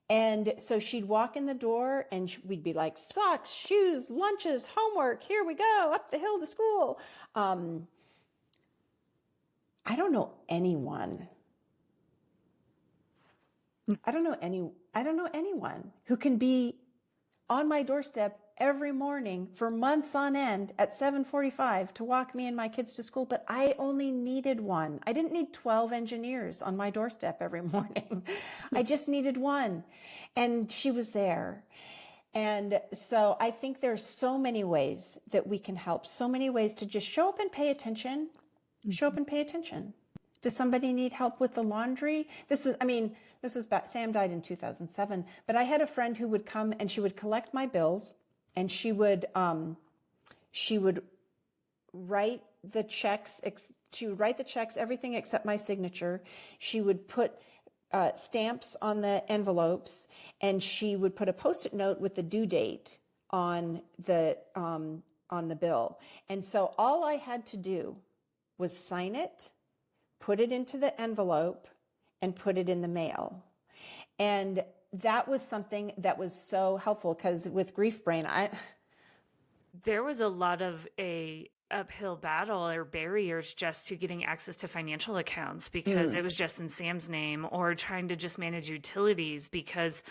And so she'd walk in the door and we'd be like, socks, shoes, lunches, homework, here we go, up the hill to school. I don't know anyone who can be on my doorstep every morning for months on end at 7:45 to walk me and my kids to school, but I only needed one. I didn't need 12 engineers on my doorstep every morning. I just needed one. And she was there. And so I think there's so many ways that we can help, so many ways to just show up and pay attention. Show up and pay attention. Does somebody need help with the laundry? This was back, Sam died in 2007, but I had a friend who would come and she would collect my bills, and she would write the checks. She would write the checks, everything except my signature. She would put stamps on the envelopes, and she would put a Post-it note with the due date on the bill. And so all I had to do was sign it, put it into the envelope, and put it in the mail. And that was something that was so helpful, because with Grief Brain, there was a lot of a uphill battle or barriers just to getting access to financial accounts, because it was just in Sam's name, or trying to just manage utilities because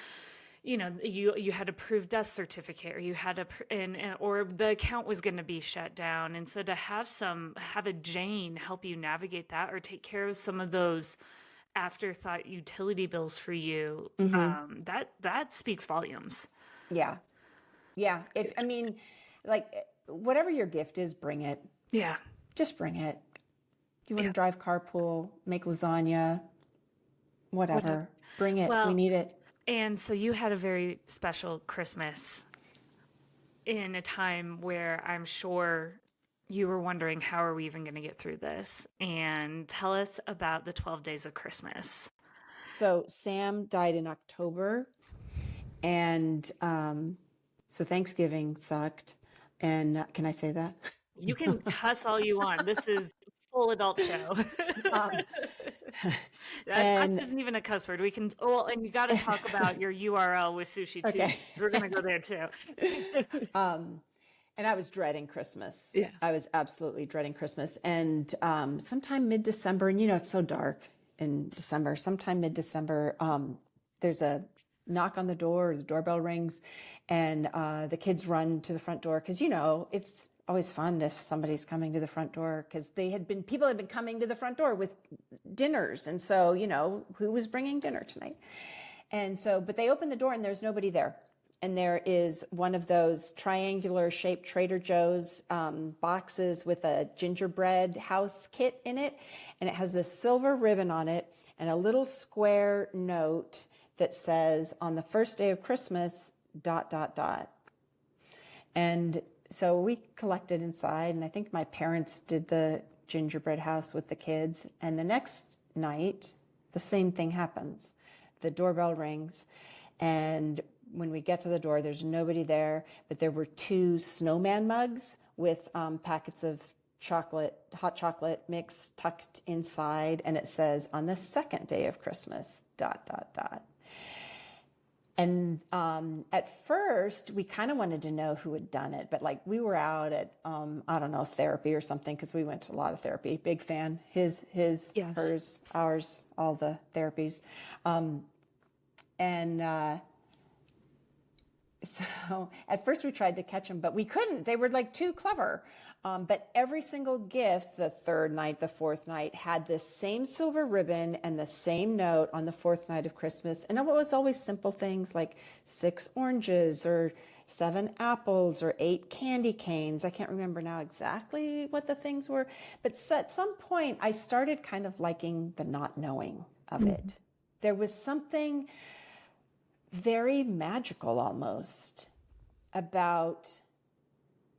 you had to prove death certificate, or you had to or the account was going to be shut down. And so to have a Jane help you navigate that, or take care of some of those afterthought utility bills for you, that speaks volumes. Yeah. Whatever your gift is, bring it. Yeah. Just bring it. You want to drive carpool, make lasagna, whatever. Bring it. We need it. And so you had a very special Christmas in a time where I'm sure you were wondering, how are we even going to get through this? And tell us about the 12 days of Christmas. So Sam died in October, and so Thanksgiving sucked. And can I say that? You can cuss all you want. This is a full adult show. That isn't even a cuss word. We can. And you got to talk about your URL with sushi too. Okay. We're gonna go there too. And I was dreading Christmas. Yeah, I was absolutely dreading Christmas. And sometime mid-December, and it's so dark in December. Sometime mid-December, there's a knock on the door, or the doorbell rings, and the kids run to the front door, because it's always fun if somebody's coming to the front door, because people had been coming to the front door with dinners, and so who was bringing dinner tonight? And so, but they open the door and there's nobody there, and there is one of those triangular shaped Trader Joe's boxes with a gingerbread house kit in it, and it has this silver ribbon on it and a little square note that says, "On the first day of Christmas, ... And so we collected inside, and I think my parents did the gingerbread house with the kids. And the next night, the same thing happens. The doorbell rings, and when we get to the door, there's nobody there, but there were 2 snowman mugs with packets of hot chocolate mix tucked inside, and it says, "On the second day of Christmas, ... And at first, we kind of wanted to know who had done it, but we were out at, I don't know, therapy or something, because we went to a lot of therapy. Big fan. His, yes. Hers, ours, all the therapies. So at first we tried to catch them, but we couldn't. They were too clever. But every single gift, the third night, the fourth night, had the same silver ribbon and the same note on the fourth night of Christmas. And it was always simple things like 6 oranges or 7 apples or 8 candy canes. I can't remember now exactly what the things were. But at some point, I started kind of liking the not knowing of it. There was something very magical almost about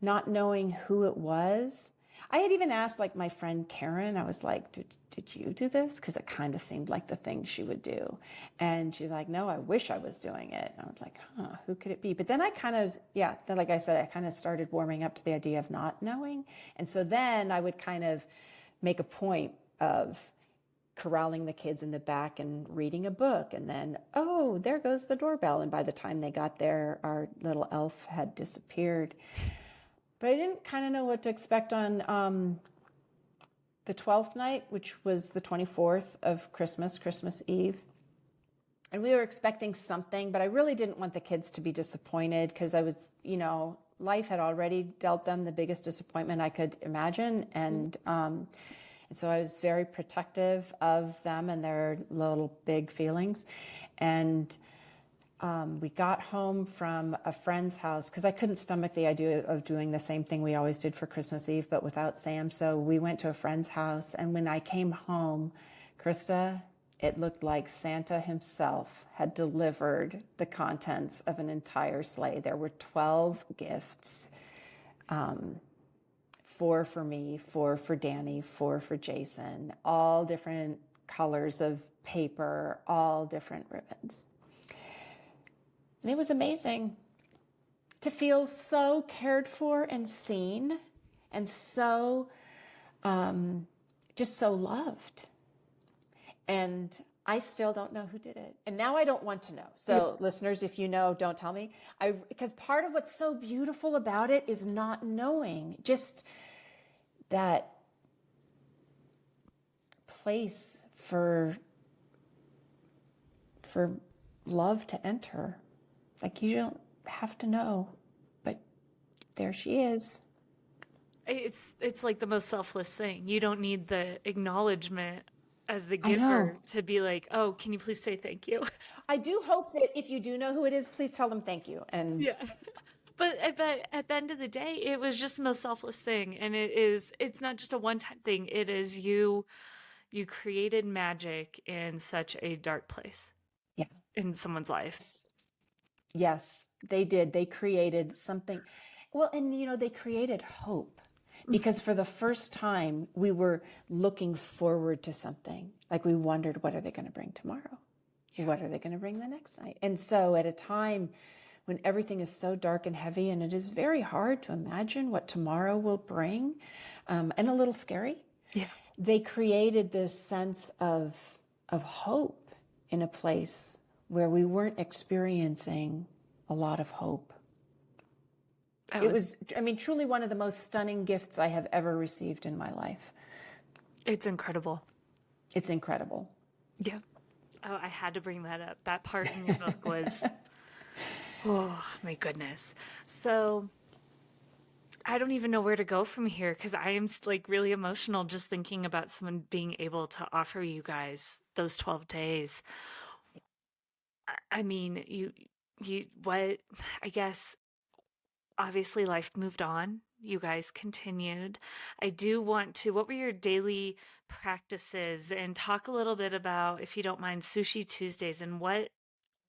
not knowing who it was. I had even asked my friend Karen, I was like, did you do this? Because it kind of seemed like the thing she would do. And she's like, no, I wish I was doing it. And I was like, who could it be? But then I kind of, like I said, I kind of started warming up to the idea of not knowing. And so then I would kind of make a point of corralling the kids in the back and reading a book. And then, oh, there goes the doorbell. And by the time they got there, our little elf had disappeared. But I didn't kind of know what to expect on the 12th night, which was the 24th of Christmas Eve. and we were expecting something, but I really didn't want the kids to be disappointed because I was, life had already dealt them the biggest disappointment I could imagine. And so I was very protective of them and their little big feelings. And we got home from a friend's house because I couldn't stomach the idea of doing the same thing we always did for Christmas Eve, but without Sam. So we went to a friend's house. And when I came home, Krista, it looked like Santa himself had delivered the contents of an entire sleigh. There were 12 gifts, 4 for me, 4 for Danny, 4 for Jason, all different colors of paper, all different ribbons. And it was amazing to feel so cared for and seen and so, just so loved. And I still don't know who did it. And now I don't want to know. So listeners, if you know, don't tell me. Because part of what's so beautiful about it is not knowing, just that place for love to enter. Like, you don't have to know, but there she is. It's like the most selfless thing. You don't need the acknowledgement as the giver to be like, oh, can you please say thank you? I do hope that if you do know who it is, please tell them thank you. And yeah. But at the end of the day, it was just the most selfless thing. And it's not just a one-time thing. It is you created magic in such a dark place. Yeah. In someone's life. Yes, they did. They created something. Well, and they created hope. Because for the first time, we were looking forward to something. Like, we wondered, what are they going to bring tomorrow? Yeah. What are they going to bring the next night? And so at a time when everything is so dark and heavy, and it is very hard to imagine what tomorrow will bring, and a little scary, they created this sense of hope in a place where we weren't experiencing a lot of hope. It was, truly one of the most stunning gifts I have ever received in my life. It's incredible. It's incredible. Yeah. Oh, I had to bring that up. That part in your book was, oh, my goodness. So I don't even know where to go from here because I am like really emotional just thinking about someone being able to offer you guys those 12 days. I mean, I guess, obviously life moved on. You guys continued. I do want to, what were your daily practices, and talk a little bit about, if you don't mind, Sushi Tuesdays and what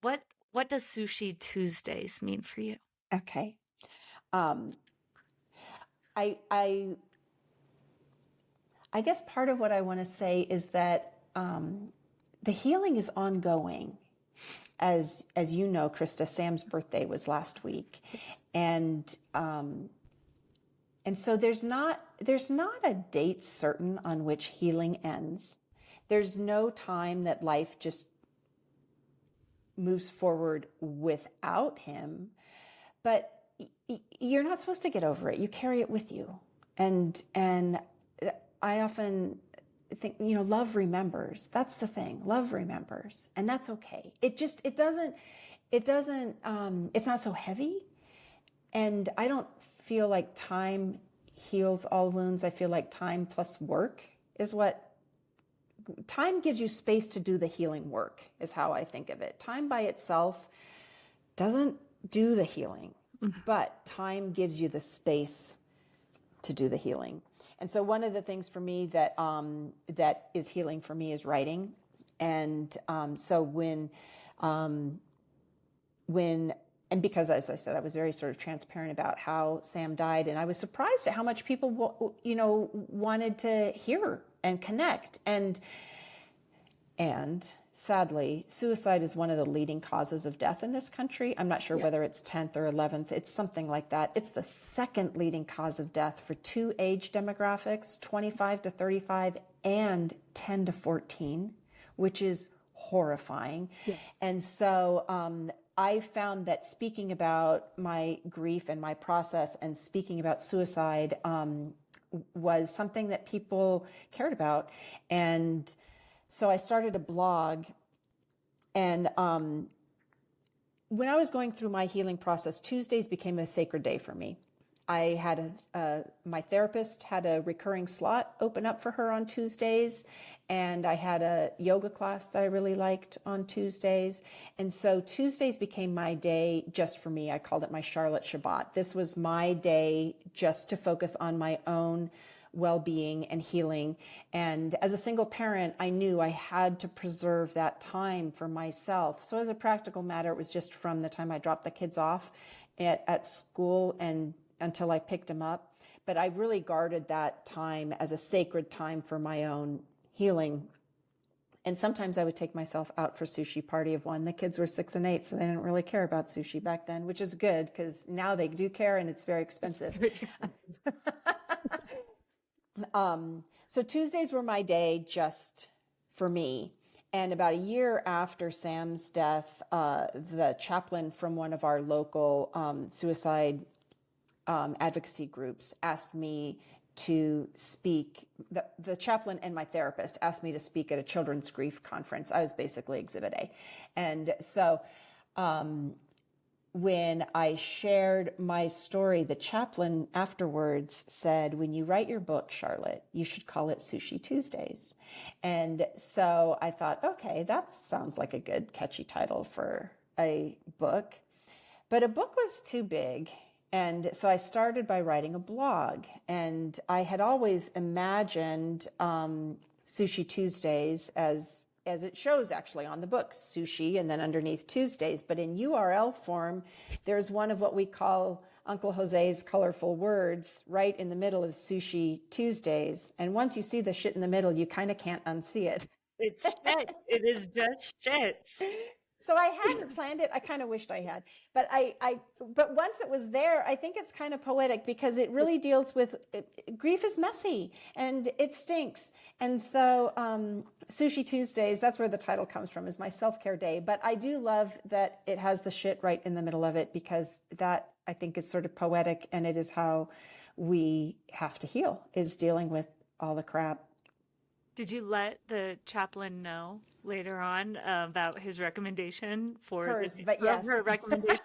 does Sushi Tuesdays mean for you? Okay. I guess part of what I want to say is that the healing is ongoing. As you know, Krista, Sam's birthday was last week. Yes. And so there's not a date certain on which healing ends. There's no time that life just moves forward without him, but you're not supposed to get over it. You carry it with you. And I often think, love remembers. That's the thing. Love remembers. And that's okay. It's not so heavy. And I don't feel like time heals all wounds. I feel like time plus work is what time gives you space to do the healing work, is how I think of it. Time by itself doesn't do the healing, but time gives you the space to do the healing. And so one of the things for me that is healing for me is writing. And so and because, as I said, I was very sort of transparent about how Sam died, and I was surprised at how much people, wanted to hear and connect. And sadly, suicide is one of the leading causes of death in this country. I'm not sure whether it's 10th or 11th. It's something like that. It's the second leading cause of death for 2 age demographics, 25 to 35 and 10 to 14, which is horrifying. Yeah. And so I found that speaking about my grief and my process and speaking about suicide was something that people cared about. And so I started a blog And when I was going through my healing process, Tuesdays became a sacred day for me. I had my therapist had a recurring slot open up for her on Tuesdays, and I had a yoga class that I really liked on Tuesdays. And so Tuesdays became my day just for me. I called it my Charlotte Shabbat. This was my day just to focus on my own well-being and healing. And as a single parent, I knew I had to preserve that time for myself. So as a practical matter, it was just from the time I dropped the kids off at school and until I picked them up. But I really guarded that time as a sacred time for my own healing. And sometimes I would take myself out for sushi party of one. The kids were 6 and 8, so they didn't really care about sushi back then, which is good because now they do care and it's very expensive. So Tuesdays were my day just for me. And about a year after Sam's death, the chaplain from one of our local suicide advocacy groups asked me to speak. The chaplain and my therapist asked me to speak at a children's grief conference. I was basically Exhibit A. And so when I shared my story, the chaplain afterwards said, when you write your book, Charlotte, you should call it Sushi Tuesdays. And so I thought, okay, that sounds like a good, catchy title for a book. But a book was too big. And so I started by writing a blog. And I had always imagined Sushi Tuesdays as it shows actually on the book, sushi, and then underneath Tuesdays. But in URL form, there's one of what we call Uncle Jose's colorful words right in the middle of Sushi Tuesdays. And once you see the shit in the middle, you kind of can't unsee it. It's shit. It is just shit. So I hadn't planned it. I kind of wished I had, but but once it was there, I think it's kind of poetic because it really deals with grief is messy and it stinks. And so, Sushi Tuesdays, that's where the title comes from, is my self-care day. But I do love that it has the shit right in the middle of it because that I think is sort of poetic, and it is how we have to heal, is dealing with all the crap. Did you let the chaplain know later on about his recommendation for Hers, this, but yes. her recommendation?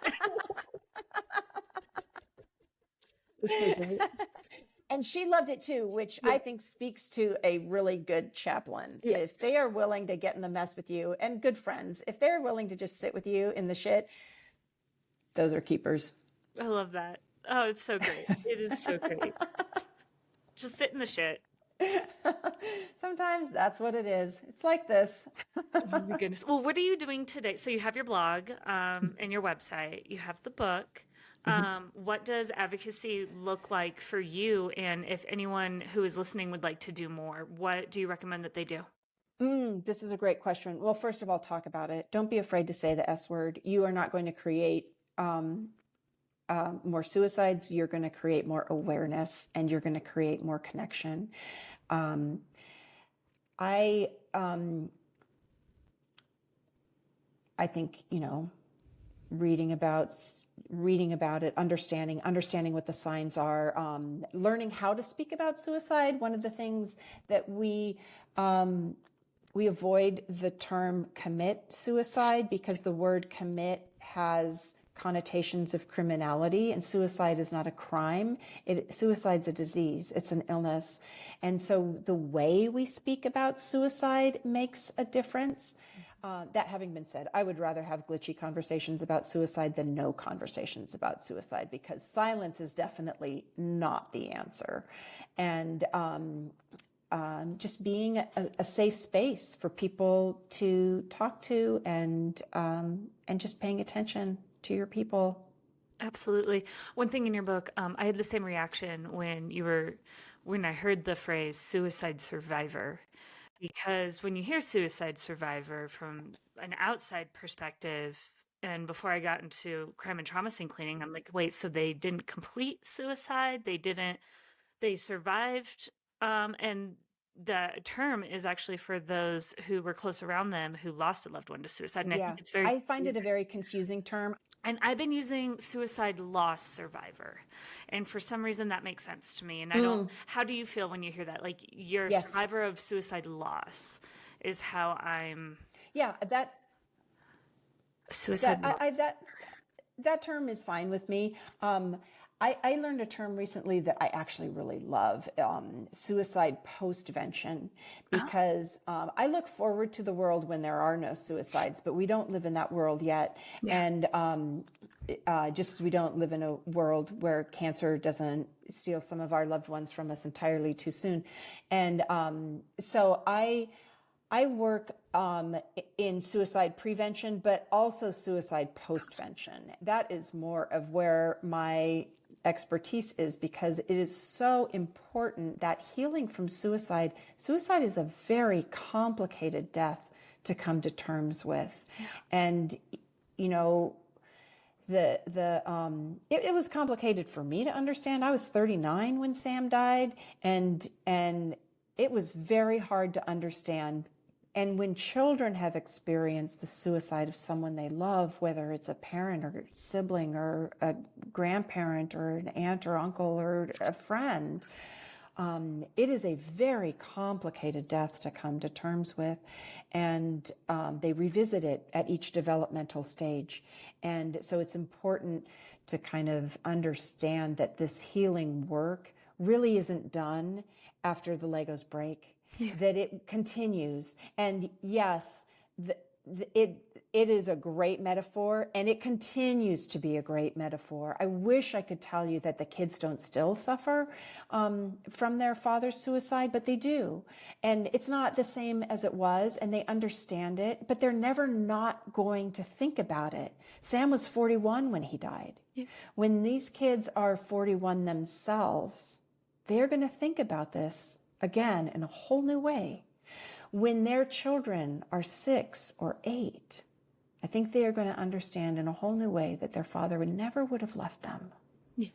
And she loved it too, which I think speaks to a really good chaplain. Yes. If they are willing to get in the mess with you, and good friends, if they're willing to just sit with you in the shit, those are keepers. I love that. Oh, it's so great. It is so great. Just sit in the shit. Sometimes that's what it is. It's like this. Oh my goodness. Well, what are you doing today? So you have your blog and your website. You have the book. What does advocacy look like for you? And if anyone who is listening would like to do more, what do you recommend that they do? This is a great question. Well, first of all, talk about it. Don't be afraid to say the S word. You are not going to create more suicides. You're going to create more awareness, and you're going to create more connection. I think, reading about it, understanding what the signs are, learning how to speak about suicide. One of the things that we avoid the term commit suicide because the word commit has connotations of criminality, and suicide is not a crime. Suicide's a disease. It's an illness. And so the way we speak about suicide makes a difference. That having been said, I would rather have glitchy conversations about suicide than no conversations about suicide, because silence is definitely not the answer. And just being a safe space for people to talk to, and just paying attention to your people. Absolutely. One thing in your book, I had the same reaction when I heard the phrase suicide survivor, because when you hear suicide survivor from an outside perspective, and before I got into crime and trauma scene cleaning, I'm like, wait, so they didn't complete suicide? They survived. And the term is actually for those who were close around them who lost a loved one to suicide. And I think it's I find it a very confusing term. And I've been using suicide loss survivor. And for some reason that makes sense to me. And I don't, how do you feel when you hear that? Like, you're a survivor of suicide loss is how I'm. Yeah, that Suicide. That term is fine with me. I learned a term recently that I actually really love, suicide postvention, because I look forward to the world when there are no suicides, but we don't live in that world yet. Yeah. And just as we don't live in a world where cancer doesn't steal some of our loved ones from us entirely too soon. And so I work in suicide prevention, but also suicide postvention. That is more of where my expertise is, because it is so important that healing from suicide is a very complicated death to come to terms with. And, you know, it was complicated for me to understand. I was 39 when Sam died, and it was very hard to understand. And when children have experienced the suicide of someone they love, whether it's a parent or sibling or a grandparent or an aunt or uncle or a friend, it is a very complicated death to come to terms with. And they revisit it at each developmental stage. And so it's important to kind of understand that this healing work really isn't done after the Legos break. Yeah. That it continues. And yes, it is a great metaphor, and it continues to be a great metaphor. I wish I could tell you that the kids don't still suffer from their father's suicide, but they do. And it's not the same as it was, and they understand it, but they're never not going to think about it. Sam was 41 when he died. Yeah. When these kids are 41 themselves, they're going to think about this again in a whole new way. When their children are 6 or 8, I think they are going to understand in a whole new way that their father would have left them. Yeah.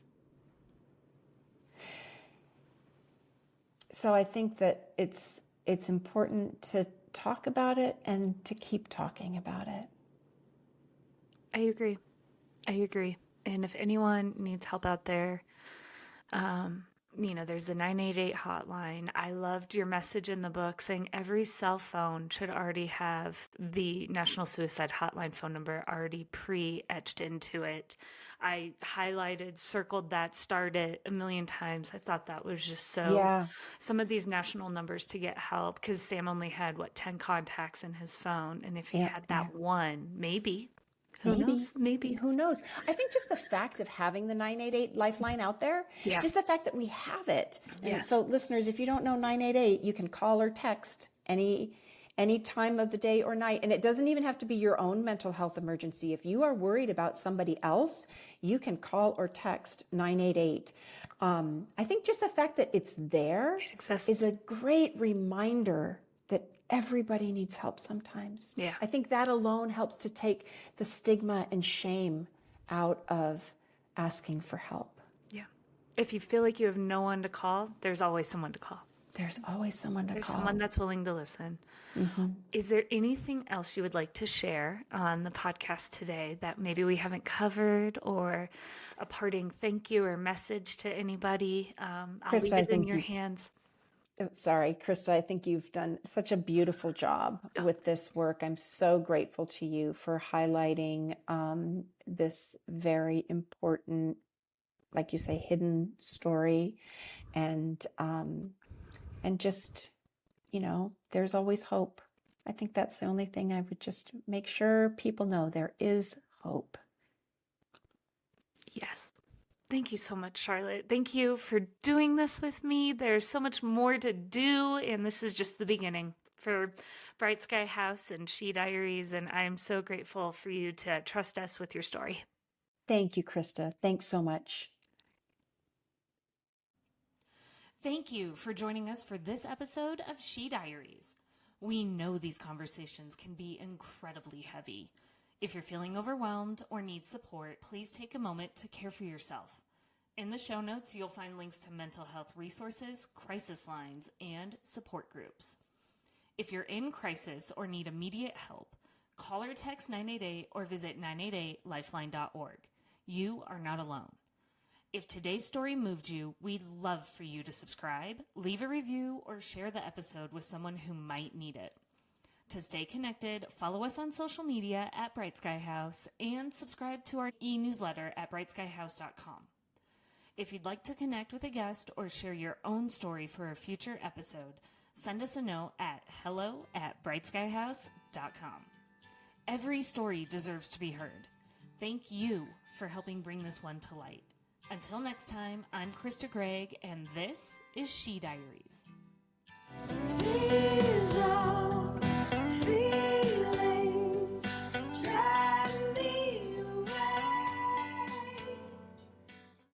So I think that it's important to talk about it and to keep talking about it. I agree. And if anyone needs help out there, you know, there's the 988 hotline. I loved your message in the book saying every cell phone should already have the National Suicide Hotline phone number already pre-etched into it. I highlighted, circled that, starred it a million times. I thought that was just so, yeah. Some of these national numbers to get help, because Sam only had, 10 contacts in his phone. And if he had that one, maybe. Who knows? Who knows? I think just the fact of having the 988 lifeline out there, just the fact that we have it. Yes. And so listeners, if you don't know 988, you can call or text any time of the day or night. And it doesn't even have to be your own mental health emergency. If you are worried about somebody else, you can call or text 988. I think just the fact that it's there is a great reminder that everybody needs help sometimes. Yeah. I think that alone helps to take the stigma and shame out of asking for help. Yeah. If you feel like you have no one to call, there's always someone to call. There's always someone to call. There's someone that's willing to listen. Mm-hmm. Is there anything else you would like to share on the podcast today that maybe we haven't covered, or a parting thank you or message to anybody? I'll leave it in your hands. Sorry, Krista, I think you've done such a beautiful job with this work. I'm so grateful to you for highlighting this very important, like you say, hidden story. And just, you know, there's always hope. I think that's the only thing I would just make sure people know. There is hope. Yes. Thank you so much, Charlotte. Thank you for doing this with me. There's so much more to do, and this is just the beginning for Bright Sky House and She Diaries, and I'm so grateful for you to trust us with your story. Thank you, Krista. Thanks so much. Thank you for joining us for this episode of She Diaries. We know these conversations can be incredibly heavy. If you're feeling overwhelmed or need support, please take a moment to care for yourself. In the show notes, you'll find links to mental health resources, crisis lines, and support groups. If you're in crisis or need immediate help, call or text 988 or visit 988lifeline.org. You are not alone. If today's story moved you, we'd love for you to subscribe, leave a review, or share the episode with someone who might need it. To stay connected, follow us on social media at Bright Sky House and subscribe to our e-newsletter at brightskyhouse.com. If you'd like to connect with a guest or share your own story for a future episode, send us a note at hello@brightskyhouse.com. Every story deserves to be heard. Thank you for helping bring this one to light. Until next time, I'm Krista Gregg, and this is She Diaries. These are